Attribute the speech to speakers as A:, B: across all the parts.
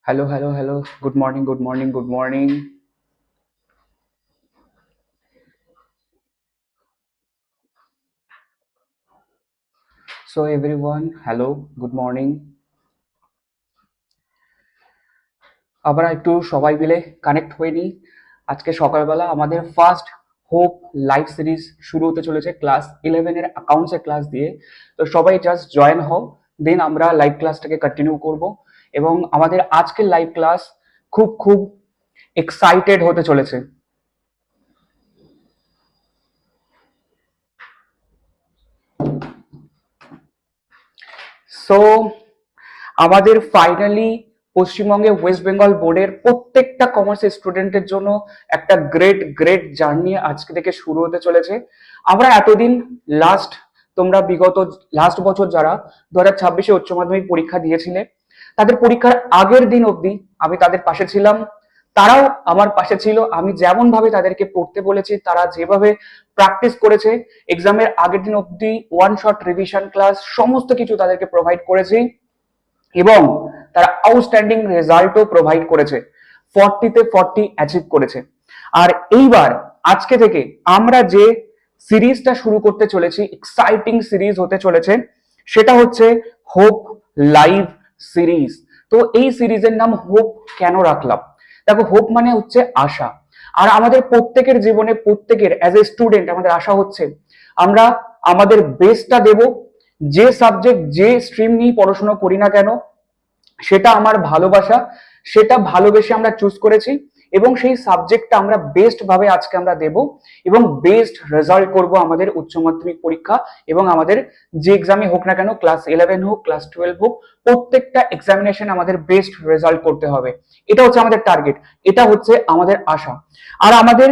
A: Hello, hello, hello. Good morning, good morning, good morning. So, everyone, hello, good morning. আবার একটু সবাই মিলে connect হয়ে নিই। আজকে সকালবেলা আমাদের ফার্স্ট হোপ লাইভ সিরিজ শুরু হতে চলেছে ক্লাস 11 এর অ্যাকাউন্টসের ক্লাস দিয়ে। তো সবাই জাস্ট জয়েন হও, দেন আমরা লাইভ ক্লাসটাকে কন্টিনিউ করব। এবং আমাদের আজকের লাইভ ক্লাস খুব খুব এক্সাইটেড হতে চলেছে। সো আমাদের ফাইনালি পশ্চিমবঙ্গে ওয়েস্ট বেঙ্গল বোর্ডের প্রত্যেকটা কমার্স স্টুডেন্টের জন্য একটা গ্রেট গ্রেট জার্নি আজকে থেকে শুরু হতে চলেছে। আমরা এতদিন লাস্ট তোমরা বিগত লাস্ট বছর যারা 2026-এ উচ্চ মাধ্যমিক পরীক্ষা দিয়েছিলে, তাদের পরীক্ষার আগের দিন অবধি আমি তাদের পাশে ছিলাম, তারাও আমার পাশে ছিল। আমি যেমন ভাবে তাদেরকে পড়তে বলেছি, তারা যেভাবে প্র্যাকটিস করেছে, এক্সামের আগের দিন অবধি ওয়ান শট রিভিশন ক্লাস সমস্ত কিছু তাদেরকে প্রোভাইড করেছি এবং তারা আউটস্ট্যান্ডিং রেজাল্টও প্রোভাইড করেছে, 40-তে 40 অ্যাচিভ করেছে। আর এইবার আজকে থেকে আমরা যে সিরিজটা শুরু করতে চলেছি, এক্সাইটিং সিরিজ হতে চলেছে, সেটা হচ্ছে হোপ লাইভ সিরিজ। তো এই সিরিজের নাম হোপ কেন রাখলাম? দেখো, হোপ মানে হচ্ছে আশা। আর আমাদের প্রত্যেকের জীবনে, প্রত্যেকের অ্যাজ এ স্টুডেন্ট আমাদের আশা হচ্ছে আমরা আমাদের বেস্টটা দেব। যে সাবজেক্ট, যে স্ট্রিম নিয়ে পড়াশোনা করি না কেন, সেটা আমার ভালোবাসা, সেটা ভালোবেসে আমরা চুজ করেছি এবং সেই সাবজেক্টটা আমরা বেস্ট ভাবে আজকে আমরা দেব এবং বেস্ট রেজাল্ট করব আমাদের উচ্চ মাধ্যমিক পরীক্ষা এবং আমাদের যে এক্সামে হোক না কেন, ক্লাস 11 হোক, ক্লাস 12 হোক, প্রত্যেকটা এক্সামিনেশন আমাদের বেস্ট রেজাল্ট করতে হবে। এটা হচ্ছে আমাদের টার্গেট, এটা হচ্ছে আমাদের আশা। আর আমাদের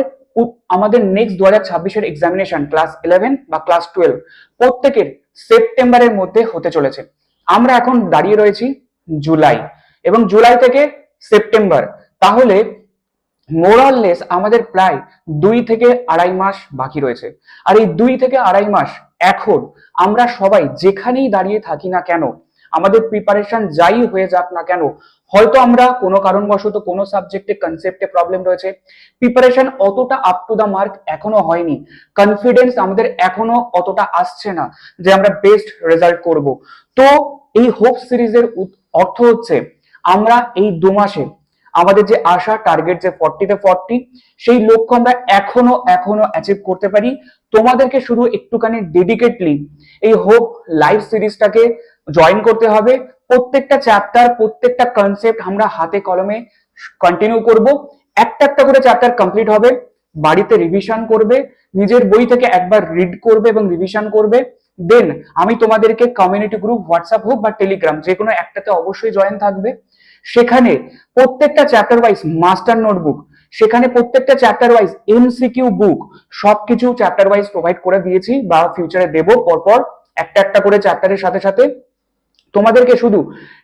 A: আমাদের নেক্সট 2026-এর এক্সামিনেশন ক্লাস 11 বা ক্লাস 12 প্রত্যেকের সেপ্টেম্বরের মধ্যে হতে চলেছে। আমরা এখন দাঁড়িয়ে রয়েছি জুলাই, এবং জুলাই থেকে সেপ্টেম্বর, তাহলে মোরাললেস আমাদের প্রায় 2 থেকে আড়াই মাস বাকি রয়েছে। আর এই 2 থেকে আড়াই মাস এখন আমরা সবাই যেখানেই দাঁড়িয়ে থাকি না কেন, আমাদের প্রিপারেশন যাই হয়ে যাক না কেন, হয়তো আমরা কোনো কারণবশত কোনো সাবজেক্টে কনসেপ্টে প্রবলেম রয়েছে, প্রিপারেশন অতটা আপ টু দা মার্ক এখনো হয়নি, কনফিডেন্স আমাদের এখনো অতটা আসছে না যে আমরা বেস্ট রেজাল্ট করব। তো এই হোপ সিরিজের অর্থ হচ্ছে আমরা এই 2 মাসে আমাদের যে আশা টার্গেট, যে 40-তে 40, সেই লক্ষ্য আমরা এখনো এখনো অ্যাচিভ করতে পারি। তোমাদেরকে শুধু একটুখানি ডেডিকেটলি এই হোপ লাইভ সিরিজটাকে জয়েন করতে হবে। প্রত্যেকটা চ্যাপ্টার, প্রত্যেকটা কনসেপ্ট আমরা হাতে কলমে কন্টিনিউ করব। একটা একটা করে চ্যাপ্টার কমপ্লিট হবে, বাড়িতে রিভিশন করবে, নিজের বই থেকে একবার রিড করবে এবং রিভিশন করবে। দেন আমি তোমাদেরকে কমিউনিটি গ্রুপ, হোয়াটসঅ্যাপ হোক বা টেলিগ্রাম, যে কোনো একটাতে অবশ্যই জয়েন থাকবে। সেখানে প্রত্যেকটা চ্যাপ্টার ওয়াইজ মাস্টার নোটবুক, সেখানে প্রত্যেকটা চ্যাপ্টার ওয়াইজ এমসিকিউ বুক, সবকিছু চ্যাপ্টার ওয়াইজ প্রোভাইড করে দিয়েছি বা ফিউচারে দেব পরপর একটা একটা করে চ্যাপ্টারের সাথে সাথে। তোমাদেরকে শুধু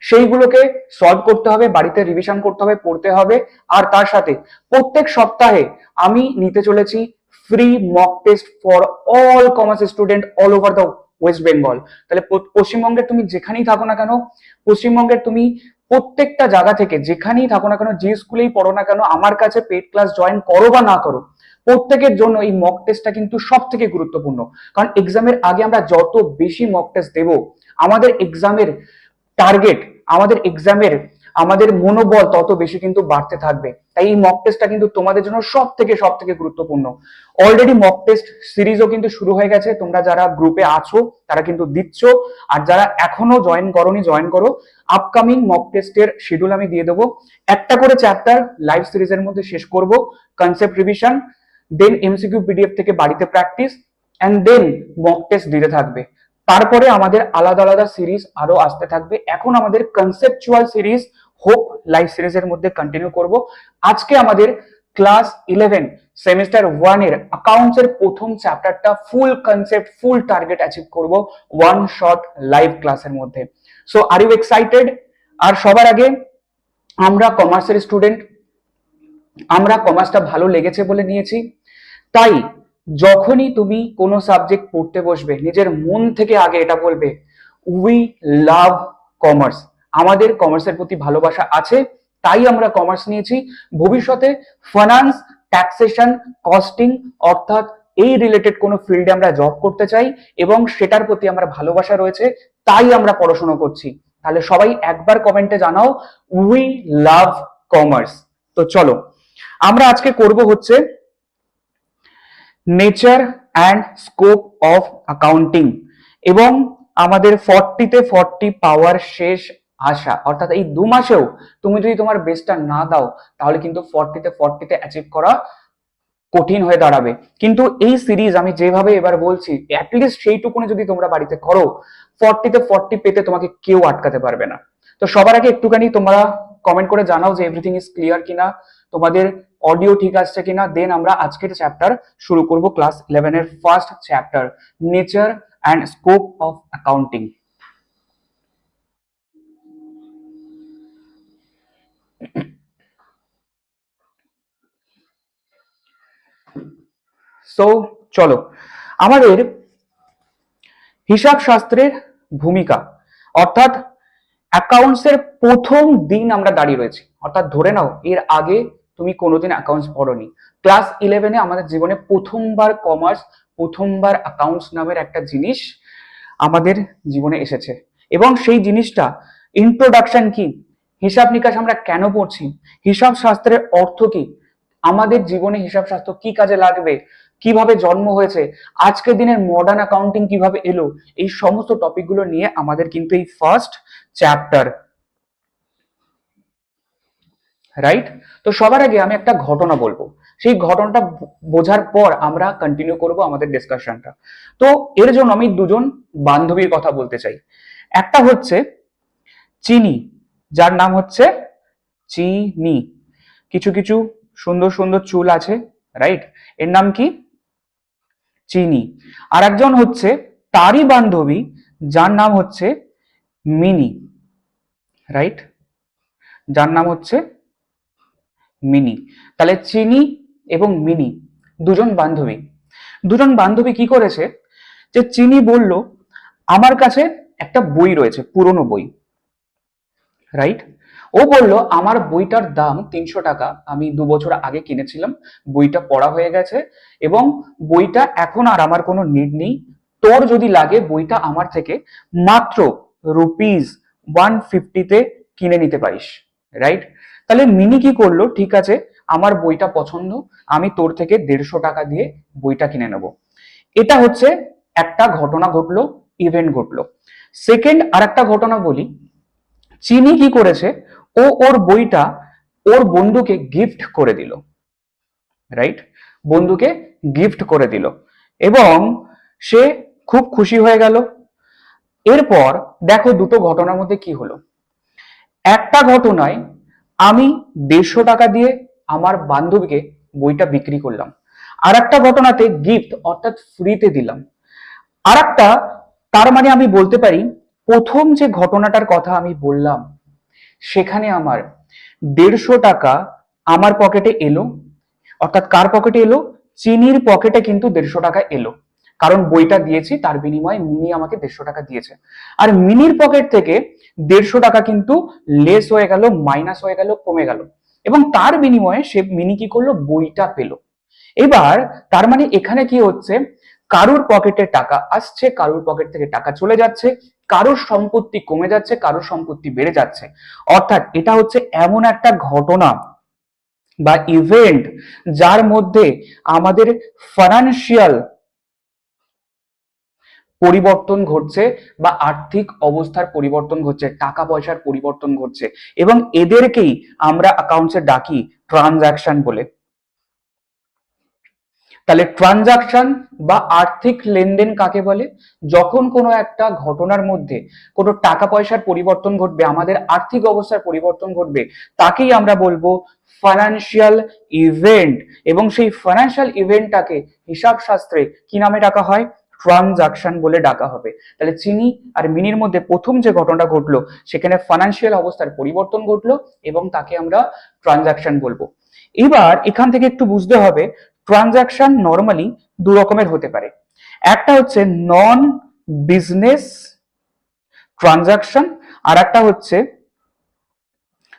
A: সেইগুলোকে সলভ করতে হবে, বাড়িতে রিভিশন করতে হবে, পড়তে হবে। আর তার সাথে প্রত্যেক সপ্তাহে আমি নিতে চলেছি free mock test for all commerce student all over the West Bengal. তাহলে পশ্চিমবঙ্গের তুমি যেখানেই থাকো না কেন, পশ্চিমবঙ্গের তুমি প্রত্যেকটা জায়গা থেকে যেখানেই থাকো না কেন, যে স্কুলেই পড়ো না কেন, আমার কাছে পেড ক্লাস জয়েন করো বা না করো, প্রত্যেকের জন্য এই মক টেস্টটা কিন্তু সব থেকে গুরুত্বপূর্ণ। কারণ এক্সামের আগে আমরা যত বেশি মক টেস্ট দেবো, আমাদের এক্সামের টার্গেট, আমাদের এক্সামের আমাদের মনোবল তত বেশি কিন্তু বাড়তে থাকবে। তাই এই মক টেস্টটা কিন্তু তোমাদের জন্য সব থেকে গুরুত্বপূর্ণ। অলরেডি মক টেস্ট সিরিজও কিন্তু শুরু হয়ে গেছে, তোমরা যারা গ্রুপে আছো তারা কিন্তু দিচ্ছ, আর যারা এখনো জয়েন করোনি জয়েন করো। আপকামিং মক টেস্টের শিডিউল আমি দিয়ে দেবো। একটা করে চ্যাপ্টার লাইভ সিরিজের মধ্যে শেষ করব, concept revision, then MCQ PDF থেকে বাড়িতে practice, and then mock test দিতে থাকবে। তারপরে আমাদের আলাদা আলাদা সিরিজ আরো আসতে থাকবে। এখন আমাদের কনসেপচুয়াল সিরিজ হোপ লাইভ সিরিজের মধ্যে কন্টিনিউ করব। আজকে আমাদের ক্লাস 11 সেমিস্টার 1 এর অ্যাকাউন্টস এর প্রথম চ্যাপ্টারটা full concept, full target achieve করব ওয়ান শট লাইভ ক্লাসের মধ্যে। So are you excited? আর সবার আগে, আমরা কমার্সের স্টুডেন্ট, আমরা কমার্সটা ভালো লেগেছে বলে নিয়েছি। তাই যখনই তুমি কোনো সাবজেক্ট পড়তে বসবে, নিজের মন থেকে আগে এটা বলবে, উই লাভ কমার্স, আমাদের কমার্সের প্রতি ভালোবাসা আছে, তাই আমরা কমার্স নিয়েছি। ভবিষ্যতে ফাইন্যান্স, ট্যাক্সেশন, কস্টিং অর্থাৎ এই রিলেটেড কোনো ফিল্ডে আমরা জব করতে চাই এবং সেটার প্রতি আমার ভালোবাসা রয়েছে, তাই আমরা পড়াশোনা করছি। তাহলে সবাই একবার কমেন্টে জানাও উই লাভ কমার্স। তো চলো আমরা আজকে করব হচ্ছে nature and scope of accounting এবং আমাদের 40-তে 40 পাওয়ার শেষ আশা, অর্থাৎ এই 2 মাসেও তুমি যদি তোমার বেস্টটা না দাও তাহলে কিন্তু 40-তে 40-তে অ্যাচিভ করা কঠিন হয়ে দাঁড়াবে। কিন্তু এই সিরিজ আমি যেভাবে এবার বলছি অ্যাটলিস্ট সেইটুকুনি যদি তোমরা বাড়িতে করো 40-তে 40 পেতে তোমাকে কেউ আটকাতে পারবে না। তো সবার আগে একটুখানি তোমরা কমেন্ট করে জানাও যে এভরিথিং ইজ ক্লিয়ার কিনা, তোমাদের অডিও ঠিক আসছে কিনা। দেন আমরা আজকের চ্যাপ্টার শুরু করব, ক্লাস 11 এর first chapter nature and scope of accounting. So চলো আমাদের হিসাব শাস্ত্রের ভূমিকা অর্থাৎ অ্যাকাউন্টসের প্রথম দিন আমরা দাঁড়িয়ে রয়েছি। অর্থাৎ ধরে নাও এর আগে তুমি কোনোদিন অ্যাকাউন্টস পড়োনি, ক্লাস 11-এ আমাদের জীবনে প্রথমবার কমার্স, প্রথমবার অ্যাকাউন্টস নামের একটা জিনিস আমাদের জীবনে এসেছে এবং সেই জিনিসটা ইন্ট্রোডাকশন কি, হিসাব নিকাশ আমরা কেন পড়ছি, হিসাব শাস্ত্রের অর্থ কি, আমাদের জীবনে হিসাব শাস্ত্র কি কাজে লাগবে, কিভাবে জন্ম হয়েছে, আজকের দিনের মডার্ন অ্যাকাউন্টিং কিভাবে এলো, এই সমস্ত টপিকগুলো নিয়ে আমাদের কিন্তু এই ফার্স্ট চ্যাপ্টার, রাইট? তো সবার আগে আমি একটা ঘটনা বলবো, সেই ঘটনাটা বোঝার পর আমরা কন্টিনিউ করব আমাদের ডিসকাশনটা। তো এর জন্য আমি দুজন বান্ধবীর কথা বলতে চাই। একটা হচ্ছে চিনি, যার নাম হচ্ছে চিনি, কিছু কিছু সুন্দর সুন্দর চুল আছে, রাইট? এর নাম কি? চিনি। আর একজন হচ্ছে তারই বান্ধবী, যার নাম হচ্ছে মিনি, রাইট? যার নাম হচ্ছে মিনি। তাহলে চিনি এবং মিনি দুজন বান্ধবী। দুজন বান্ধবী কি করেছে, যে চিনি বলল আমার কাছে একটা বই রয়েছে, পুরনো বই, রাইট? ও বলল আমার বইটার দাম 300 টাকা, আমি 2 বছর আগে কিনেছিলাম, বইটা পড়া হয়ে গেছে এবং বইটা এখন আর আমার কোনো নিড নেই, তোর যদি লাগে বইটা আমার থেকে মাত্র ₹150-তে কিনে নিতে পারিস, রাইট? তাহলে মিনি কি করলো, ঠিক আছে আমার বইটা পছন্দ, আমি তোর থেকে 150 টাকা দিয়ে বইটা কিনে নেব। এটা হচ্ছে একটা ঘটনা ঘটলো, ইভেন্ট ঘটলো। সেকেন্ড আর একটা ঘটনা বলি, চিনি কি করেছে, ও ওর বইটা ওর বন্ধুকে গিফট করে দিল, রাইট? বন্ধুকে গিফট করে দিল এবং সে খুব খুশি হয়ে গেল। এরপর দেখো দুটো ঘটনার মধ্যে কি হলো। একটা ঘটনায় আমি 150 টাকা দিয়ে আমার বান্ধবীকে বইটা বিক্রি করলাম, আর একটা ঘটনাতে গিফট অর্থাৎ ফ্রিতে দিলাম। আর একটা, তার মানে আমি বলতে পারি প্রথম যে ঘটনাটার কথা আমি বললাম সেখানে আমার 150 টাকা আমার পকেটে এলো, অর্থাৎ কার পকেটে এলো, চিনির পকেটে কিন্তু 150 টাকা এলো, কারণ বইটা দিয়েছি তার বিনিময়ে মিনি আমাকে 150 টাকা দিয়েছে। আর মিনির পকেট থেকে 150 টাকা কিন্তু লেস হয়ে গেল, মাইনাস হয়ে গেল, কমে গেল এবং তার বিনিময়ে সে মিনি কি করলো, বইটা পেলো। এবার তার মানে এখানে কি হচ্ছে, কারুর পকেটে টাকা আসছে, কারুর পকেট থেকে টাকা চলে যাচ্ছে, কারুর সম্পত্তি কমে যাচ্ছে, কারুর সম্পত্তি বেড়ে যাচ্ছে। অর্থাৎ এটা হচ্ছে এমন একটা ঘটনা বা ইভেন্ট যার মধ্যে আমাদের ফাইন্যান্সিয়াল পরিবর্তন ঘটছে বা আর্থিক অবস্থার পরিবর্তন ঘটছে, টাকা পয়সার পরিবর্তন ঘটছে এবং এদেরকেই আমরা অ্যাকাউন্টসে ডাকি ট্রানজাকশন বলে। তাহলে ট্রানজাকশন বা আর্থিক লেনদেন কাকে বলে, যখন কোনো একটা ঘটনার মধ্যে কোনো টাকা পয়সার পরিবর্তন ঘটবে, আমাদের আর্থিক অবস্থার পরিবর্তন ঘটবে, তাকেই আমরা বলবো ফাইন্যান্সিয়াল ইভেন্ট এবং সেই ফাইন্যান্সিয়াল ইভেন্টটাকে হিসাব শাস্ত্রে কি নামে ডাকা হয়, ট্রানজাকশন বলে ডাকা হবে। তাহলে চিনি আর মিনির মধ্যে প্রথম যে ঘটনাটা ঘটলো সেখানে ফাইন্যান্সিয়াল অবস্থার পরিবর্তন ঘটলো এবং তাকে আমরা ট্রানজাকশন বলবো। এবার এখান থেকে একটু বুঝতে হবে ট্রানজাকশন নরমালি দু রকমের হতে পারে, একটা হচ্ছে নন বিজনেস ট্রানজাকশন আর একটা হচ্ছে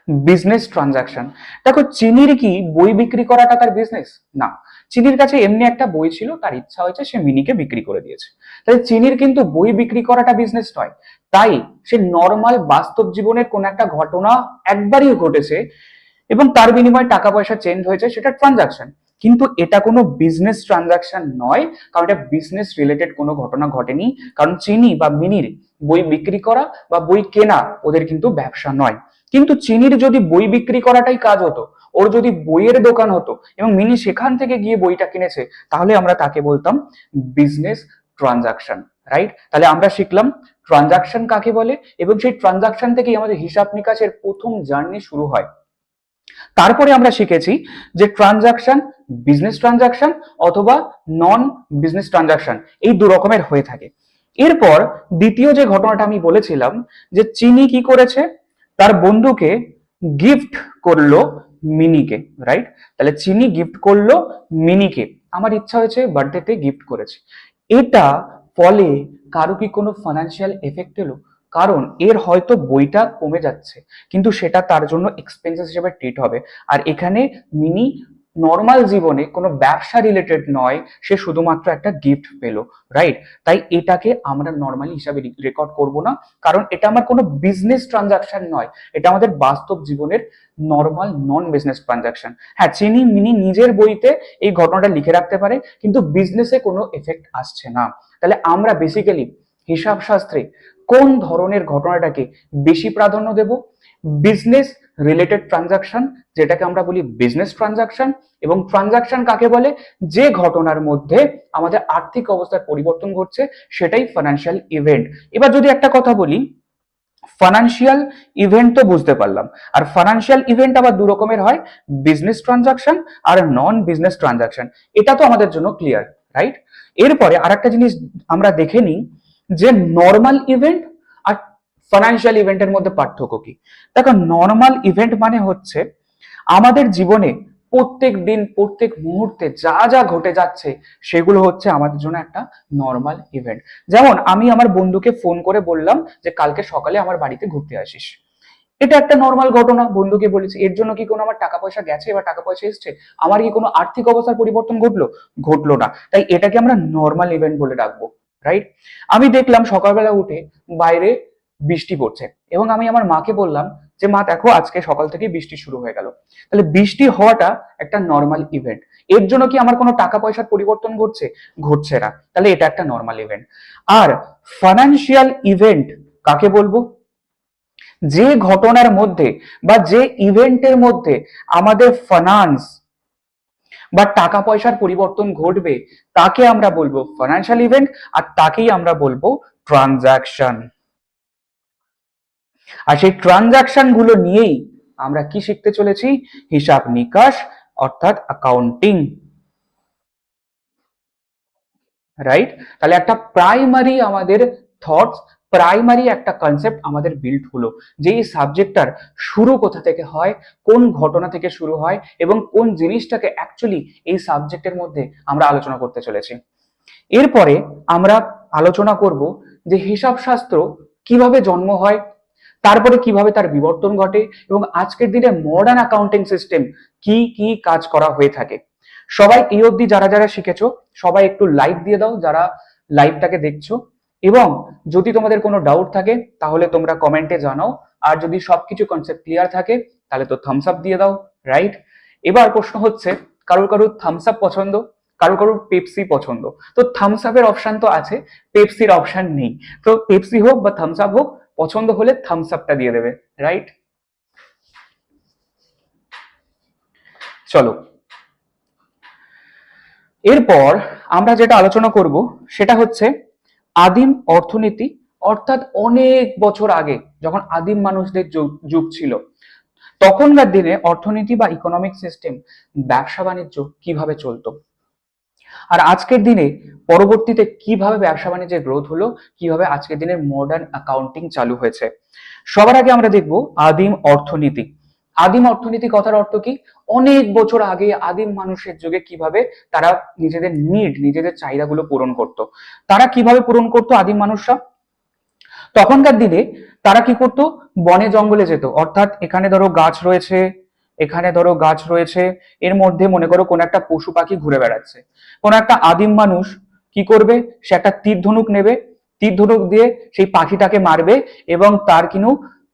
A: বিজনেস ট্রানজাকশন। দেখো, চিনির কি বই বিক্রি করাটা তার বিজনেস? না। চিনির কাছে এমনি একটা বই ছিল, তার ইচ্ছা হয়েছে, সে মিনিকে বিক্রি করে দিয়েছে। তাই চিনির কিন্তু বই বিক্রি করাটা বিজনেস নয়। তাই সে নর্মাল বাস্তব জীবনের কোন একটা ঘটনা একবারই ঘটেছে এবং তার বিনিময়ে টাকা পয়সা চেঞ্জ হয়েছে, সেটা ট্রানজাকশন। কিন্তু এটা কোনো বিজনেস ট্রানজাকশন নয়, কারণ এটা বিজনেস রিলেটেড কোনো ঘটনা ঘটেনি। কারণ চিনি বা মিনির বই বিক্রি করা বা বই কেনা ওদের কিন্তু ব্যবসা নয়। কিন্তু চিনির যদি বই বিক্রি করাটাই কাজ হতো, ওর যদি বইয়ের দোকান হতো এবং মিনি সেখান থেকে গিয়ে বইটা কিনেছে, তাহলে আমরা তাকে বলতাম বিজনেস ট্রানজাকশন। রাইট? তাহলে আমরা শিখলাম ট্রানজাকশন কাকে বলে, এবং সেই ট্রানজাকশন থেকেই আমাদের হিসাব নিকাশের প্রথম জার্নি শুরু হয়। তারপরে আমরা শিখেছি যে ট্রানজাকশন বিজনেস ট্রানজাকশন অথবা নন বিজনেস ট্রানজাকশন এই দু রকমের হয়ে থাকে। এরপর দ্বিতীয় যে ঘটনাটা আমি বলেছিলাম, যে চিনি কি করেছে, তার বন্ধুকে গিফট করলো মিনিকে। রাইট? তাহলে চিনি গিফট করলো মিনিকে, আমার ইচ্ছা হয়েছে বার্থডেতে গিফট করেছে। এটা ফলে কারো কি কোনো ফাইন্যান্সিয়াল এফেক্ট এলো? কারণ এর হয়তো বইটা কমে যাচ্ছে, কিন্তু সেটা তার জন্য এক্সপেন্সেস হিসেবে ট্রিট হবে। আর এখানে মিনি নর্মাল জীবনে কোনো ব্যবসা রিলেটেড নয়, সে শুধুমাত্র একটা গিফট পেলো। রাইট? তাই এটাকে আমরা নর্মালি হিসাবে রেকর্ড করব না, কারণ এটা আমার কোনো বিজনেস ট্রানজাকশন নয়, এটা আমাদের বাস্তব জীবনের নর্মাল নন বিজনেস ট্রানজাকশন। হ্যাঁ, চিনি মিনি নিজের বইতে এই ঘটনাটা লিখে রাখতে পারে, কিন্তু বিজনেসে কোনো এফেক্ট আসছে না। তাহলে আমরা বেসিক্যালি হিসাব শাস্ত্রে কোন ধরনের ঘটনাটাকে বেশি প্রাধান্য দেব? বিজনেস রিলেটেড ট্রানজাকশন, যেটাকে আমরা বলি বিজনেস ট্রানজাকশন। এবং ট্রানজাকশন কাকে বলে? যে ঘটনার মধ্যে আমাদের আর্থিক অবস্থার পরিবর্তন ঘটছে, সেটাই ফাইন্যান্সিয়াল ইভেন্ট। এবার যদি একটা কথা বলি, ফাইন্যান্সিয়াল ইভেন্ট তো বুঝতে পারলাম, আর ফাইন্যান্সিয়াল ইভেন্ট আবার দু রকমের হয়, বিজনেস ট্রানজাকশন আর নন বিজনেস ট্রানজাকশন। এটা তো আমাদের জন্য ক্লিয়ার। রাইট? এরপরে আরেকটা জিনিস আমরা দেখে নিই, যে নর্মাল ইভেন্ট আর ফাইন্যান্সিয়াল ইভেন্টের মধ্যে পার্থক্য কি। দেখো, নর্মাল ইভেন্ট মানে হচ্ছে আমাদের জীবনে প্রত্যেক দিন প্রত্যেক মুহূর্তে যা যা ঘটে যাচ্ছে, সেগুলো হচ্ছে আমাদের জন্য একটা নর্মাল ইভেন্ট। যেমন আমি আমার বন্ধুকে ফোন করে বললাম যে কালকে সকালে আমার বাড়িতে ঘুরতে আসিস। এটা একটা নর্মাল ঘটনা, বন্ধুকে বলেছি। এর জন্য কি কোনো আমার টাকা পয়সা গেছে বা টাকা পয়সা এসছে? আমার কি কোনো আর্থিক অবস্থার পরিবর্তন ঘটলো? ঘটলো না। তাই এটাকে আমরা নর্মাল ইভেন্ট বলে রাখবো। রাইট? আমি দেখলাম সকালবেলা উঠে বাইরে বৃষ্টি পড়ছে, এবং আমি আমার মাকে বললাম যে মা দেখো, আজকে সকাল থেকে বৃষ্টি শুরু হয়ে গেল। তাহলে বৃষ্টি হওয়াটা একটা নর্মাল ইভেন্ট। এর জন্য কি আমার কোনো টাকা পয়সার পরিবর্তন ঘটছে? ঘটছে না। তাহলে এটা একটা নর্মাল ইভেন্ট। আর ফাইন্যান্সিয়াল ইভেন্ট কাকে বলবো? যে ঘটনার মধ্যে বা যে ইভেন্টের মধ্যে আমাদের ফাইন্যান্স বা টাকা পয়সার পরিবর্তন ঘটবে, তাকে আমরা বলবো ফাইন্যান্সিয়াল ইভেন্ট, আর তাকেই আমরা বলবো ট্রানজাকশন। আর সেই ট্রানজাকশন গুলো নিয়েই আমরা কি শিখতে চলেছি? হিসাব নিকাশ, অর্থাৎ অ্যাকাউন্টিং। রাইট? তাহলে একটা প্রাইমারি আমাদের থটস, প্রাইমারি একটা কনসেপ্ট আমাদের বিল্ড হলো, যে এই সাবজেক্টটার শুরু কোথা থেকে হয়, কোন ঘটনা থেকে শুরু হয়, এবং কোন জিনিসটাকে অ্যাকচুয়ালি এই সাবজেক্টের মধ্যে আমরা আলোচনা করতে চলেছি। এরপরে আমরা আলোচনা করব যে হিসাব শাস্ত্র কিভাবে জন্ম হয়, তারপরে কিভাবে তার বিবর্তন ঘটে, এবং আজকের দিনে মডার্ন অ্যাকাউন্টিং সিস্টেম কি কি কাজ করা হয়ে থাকে। সবাই এই অবধি যারা যারা শিখেছো, সবাই একটু লাইক দিয়ে দাও যারা লাইভটাকে দেখছো, এবং যদি তোমাদের কোনো ডাউট থাকে তাহলে তোমরা কমেন্টে জানাও। আর যদি সবকিছু কনসেপ্ট ক্লিয়ার থাকে তাহলে তো থামস আপ দিয়ে দাও। রাইট? এবার প্রশ্ন হচ্ছে, কারোর কারোর থামস আপ পছন্দ, কারোর কারোর পেপসি পছন্দ। তো থামস আপের অপশন তো আছে, পেপসির অপশন নেই। তো পেপসি হোক বা থামস আপ হোক, পছন্দ হলে থামস আপটা দিয়ে দেবে। রাইট? চলো, এরপর আমরা যেটা আলোচনা করব সেটা হচ্ছে আদিম অর্থনীতি, অর্থাৎ অনেক বছর আগে যখন আদিম মানুষদের যুগ ছিল, তখনকার দিনে অর্থনীতি বা ইকোনমিক সিস্টেম, ব্যবসা বাণিজ্য কিভাবে চলতো, আর আজকের দিনে পরবর্তীতে কিভাবে ব্যবসা বাণিজ্যের গ্রোথ হলো, কিভাবে আজকের দিনের মডার্ন অ্যাকাউন্টিং চালু হয়েছে। সবার আগে আমরা দেখব আদিম অর্থনীতি। আদিম অর্থনীতি কথার অর্থ কি? অনেক বছর আগে আদিম মানুষের যুগে কিভাবে তারা নিজেদের নিড, নিজেদের চাহিদাগুলো পূরণ করত। তারা কিভাবে পূরণ করতো আদিম মানুষরা? তখনকার দিনে তারা কি করতো, বনে জঙ্গলে যেত। অর্থাৎ এখানে ধরো গাছ রয়েছে, এখানে ধরো গাছ রয়েছে, এর মধ্যে মনে করো কোন একটা পশু পাখি ঘুরে বেড়াচ্ছে। কোন একটা আদিম মানুষ কি করবে, সে একটা তীর ধনুক নেবে, তীর ধনুক দিয়ে সেই পাখিটাকে মারবে, এবং তার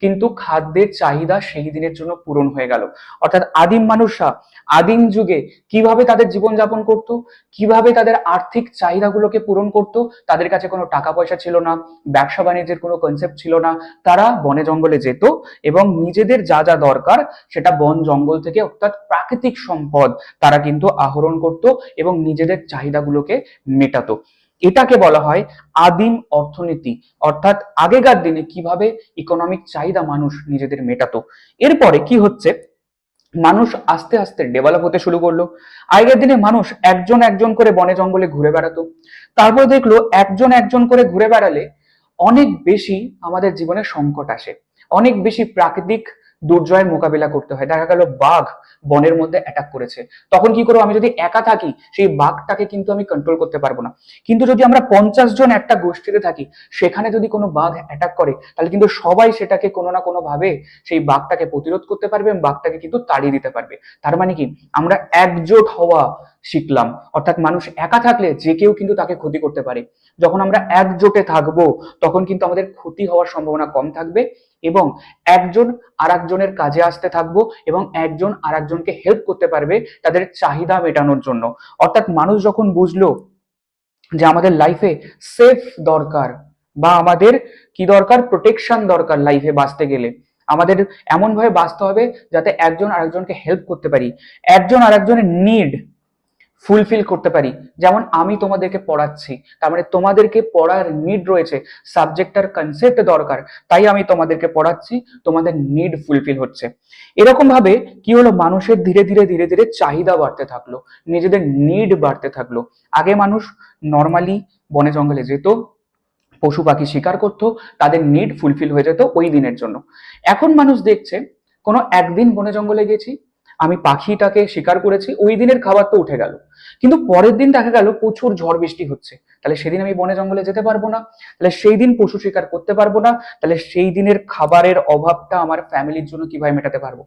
A: কিন্তু খাদ্যের চাহিদা সেই দিনের জন্য পূরণ হয়ে গেল। অর্থাৎ আদিম মানুষরা আদিম যুগে কিভাবে তাদের জীবনযাপন করত, কিভাবে তাদের আর্থিক চাহিদাগুলোকে পূরণ করত, তাদের কাছে কোনো টাকা পয়সা ছিল না, ব্যবসা বাণিজ্যের কোনো কনসেপ্ট ছিল না। তারা বনে জঙ্গলে যেত এবং নিজেদের যা যা দরকার সেটা বন জঙ্গল থেকে, অর্থাৎ প্রাকৃতিক সম্পদ তারা কিন্তু আহরণ করত এবং নিজেদের চাহিদাগুলোকে মেটাতো। এটাকে বলা হয় আদিম অর্থনীতি। অর্থাৎ আগেকার দিনে কিভাবে ইকোনমিক চাহিদা মানুষ নিজেদের মেটাতো। এরপরে কি হচ্ছে, মানুষ আস্তে আস্তে ডেভেলপ হতে শুরু করলো। আগের দিনে মানুষ একজন একজন করে বনে জঙ্গলে ঘুরে বেড়াতো, তারপর দেখলো একজন একজন করে ঘুরে বেড়ালে অনেক বেশি আমাদের জীবনে সংকট আসে, অনেক বেশি প্রাকৃতিক দুর্জয়ের মোকাবিলা করতে হয়। দেখা গেল বাঘ বনের মধ্যে অ্যাটাক করেছে, তখন কি করবো, আমি যদি একা থাকি সেই বাঘটাকে কিন্তু আমি কন্ট্রোল করতে পারবো না। কিন্তু যদি আমরা 50 জন একটা গোষ্ঠীতে থাকি, সেখানে যদি কোনো বাঘ অ্যাটাক করে, তাহলে কিন্তু সবাই সেটাকে কোনো না কোনো ভাবে সেই বাঘটাকে প্রতিরোধ করতে পারবে এবং বাঘটাকে কিন্তু তাড়িয়ে দিতে পারবে। তার মানে কি, আমরা একজোট হওয়া শিখলাম। অর্থাৎ মানুষ একা থাকলে যে কেউ কিন্তু তাকে ক্ষতি করতে পারে, যখন আমরা একজোটে থাকবো তখন কিন্তু আমাদের ক্ষতি হওয়ার সম্ভাবনা কম থাকবে, এবং একজন আরেকজনের কাজে আসতে থাকবো এবং একজন আরেকজনকে হেল্প করতে পারবে তাদের চাহিদা মেটানোর জন্য। অর্থাৎ মানুষ যখন বুঝলো যে আমাদের লাইফে সেফ দরকার, বা আমাদের কি দরকার, প্রোটেকশন দরকার, লাইফে বাঁচতে গেলে আমাদের এমন ভাবে বাঁচতে হবে যাতে একজন আরেকজনকে হেল্প করতে পারি, একজন আরেকজনের নিড ফুলফিল করতে পারি। যেমন আমি তোমাদেরকে পড়াচ্ছি, তার মানে তোমাদেরকে পড়ার নিড রয়েছে, সাবজেক্টটার কনসেপ্ট দরকার, তাই আমি তোমাদেরকে পড়াচ্ছি, তোমাদের নিড ফুলফিল হচ্ছে। এরকম ভাবে কি হলো, মানুষের ধীরে ধীরে ধীরে ধীরে চাহিদা বাড়তে থাকলো, নিজেদের নিড বাড়তে থাকলো। আগে মানুষ নর্মালি বনে জঙ্গলে যেত, পশু পাখি শিকার করতো, তাদের নিড ফুলফিল হয়ে যেত ওই দিনের জন্য। এখন মানুষ দেখছে, কোনো একদিন বনে জঙ্গলে গেছি, আমি পাখিটাকে শিকার করেছি, ওই দিনের খাবার তো উঠে গেল, কিন্তু পরের দিন দেখা গেল প্রচুর ঝড় বৃষ্টি হচ্ছে, তাহলে সেদিন আমি বনে জঙ্গলে যেতে পারবো না, তাহলে সেই দিন পশু শিকার করতে পারবো না, তাহলে সেই দিনের খাবারের অভাবটা আমার ফ্যামিলির জন্য কিভাবে মেটাতে পারবো।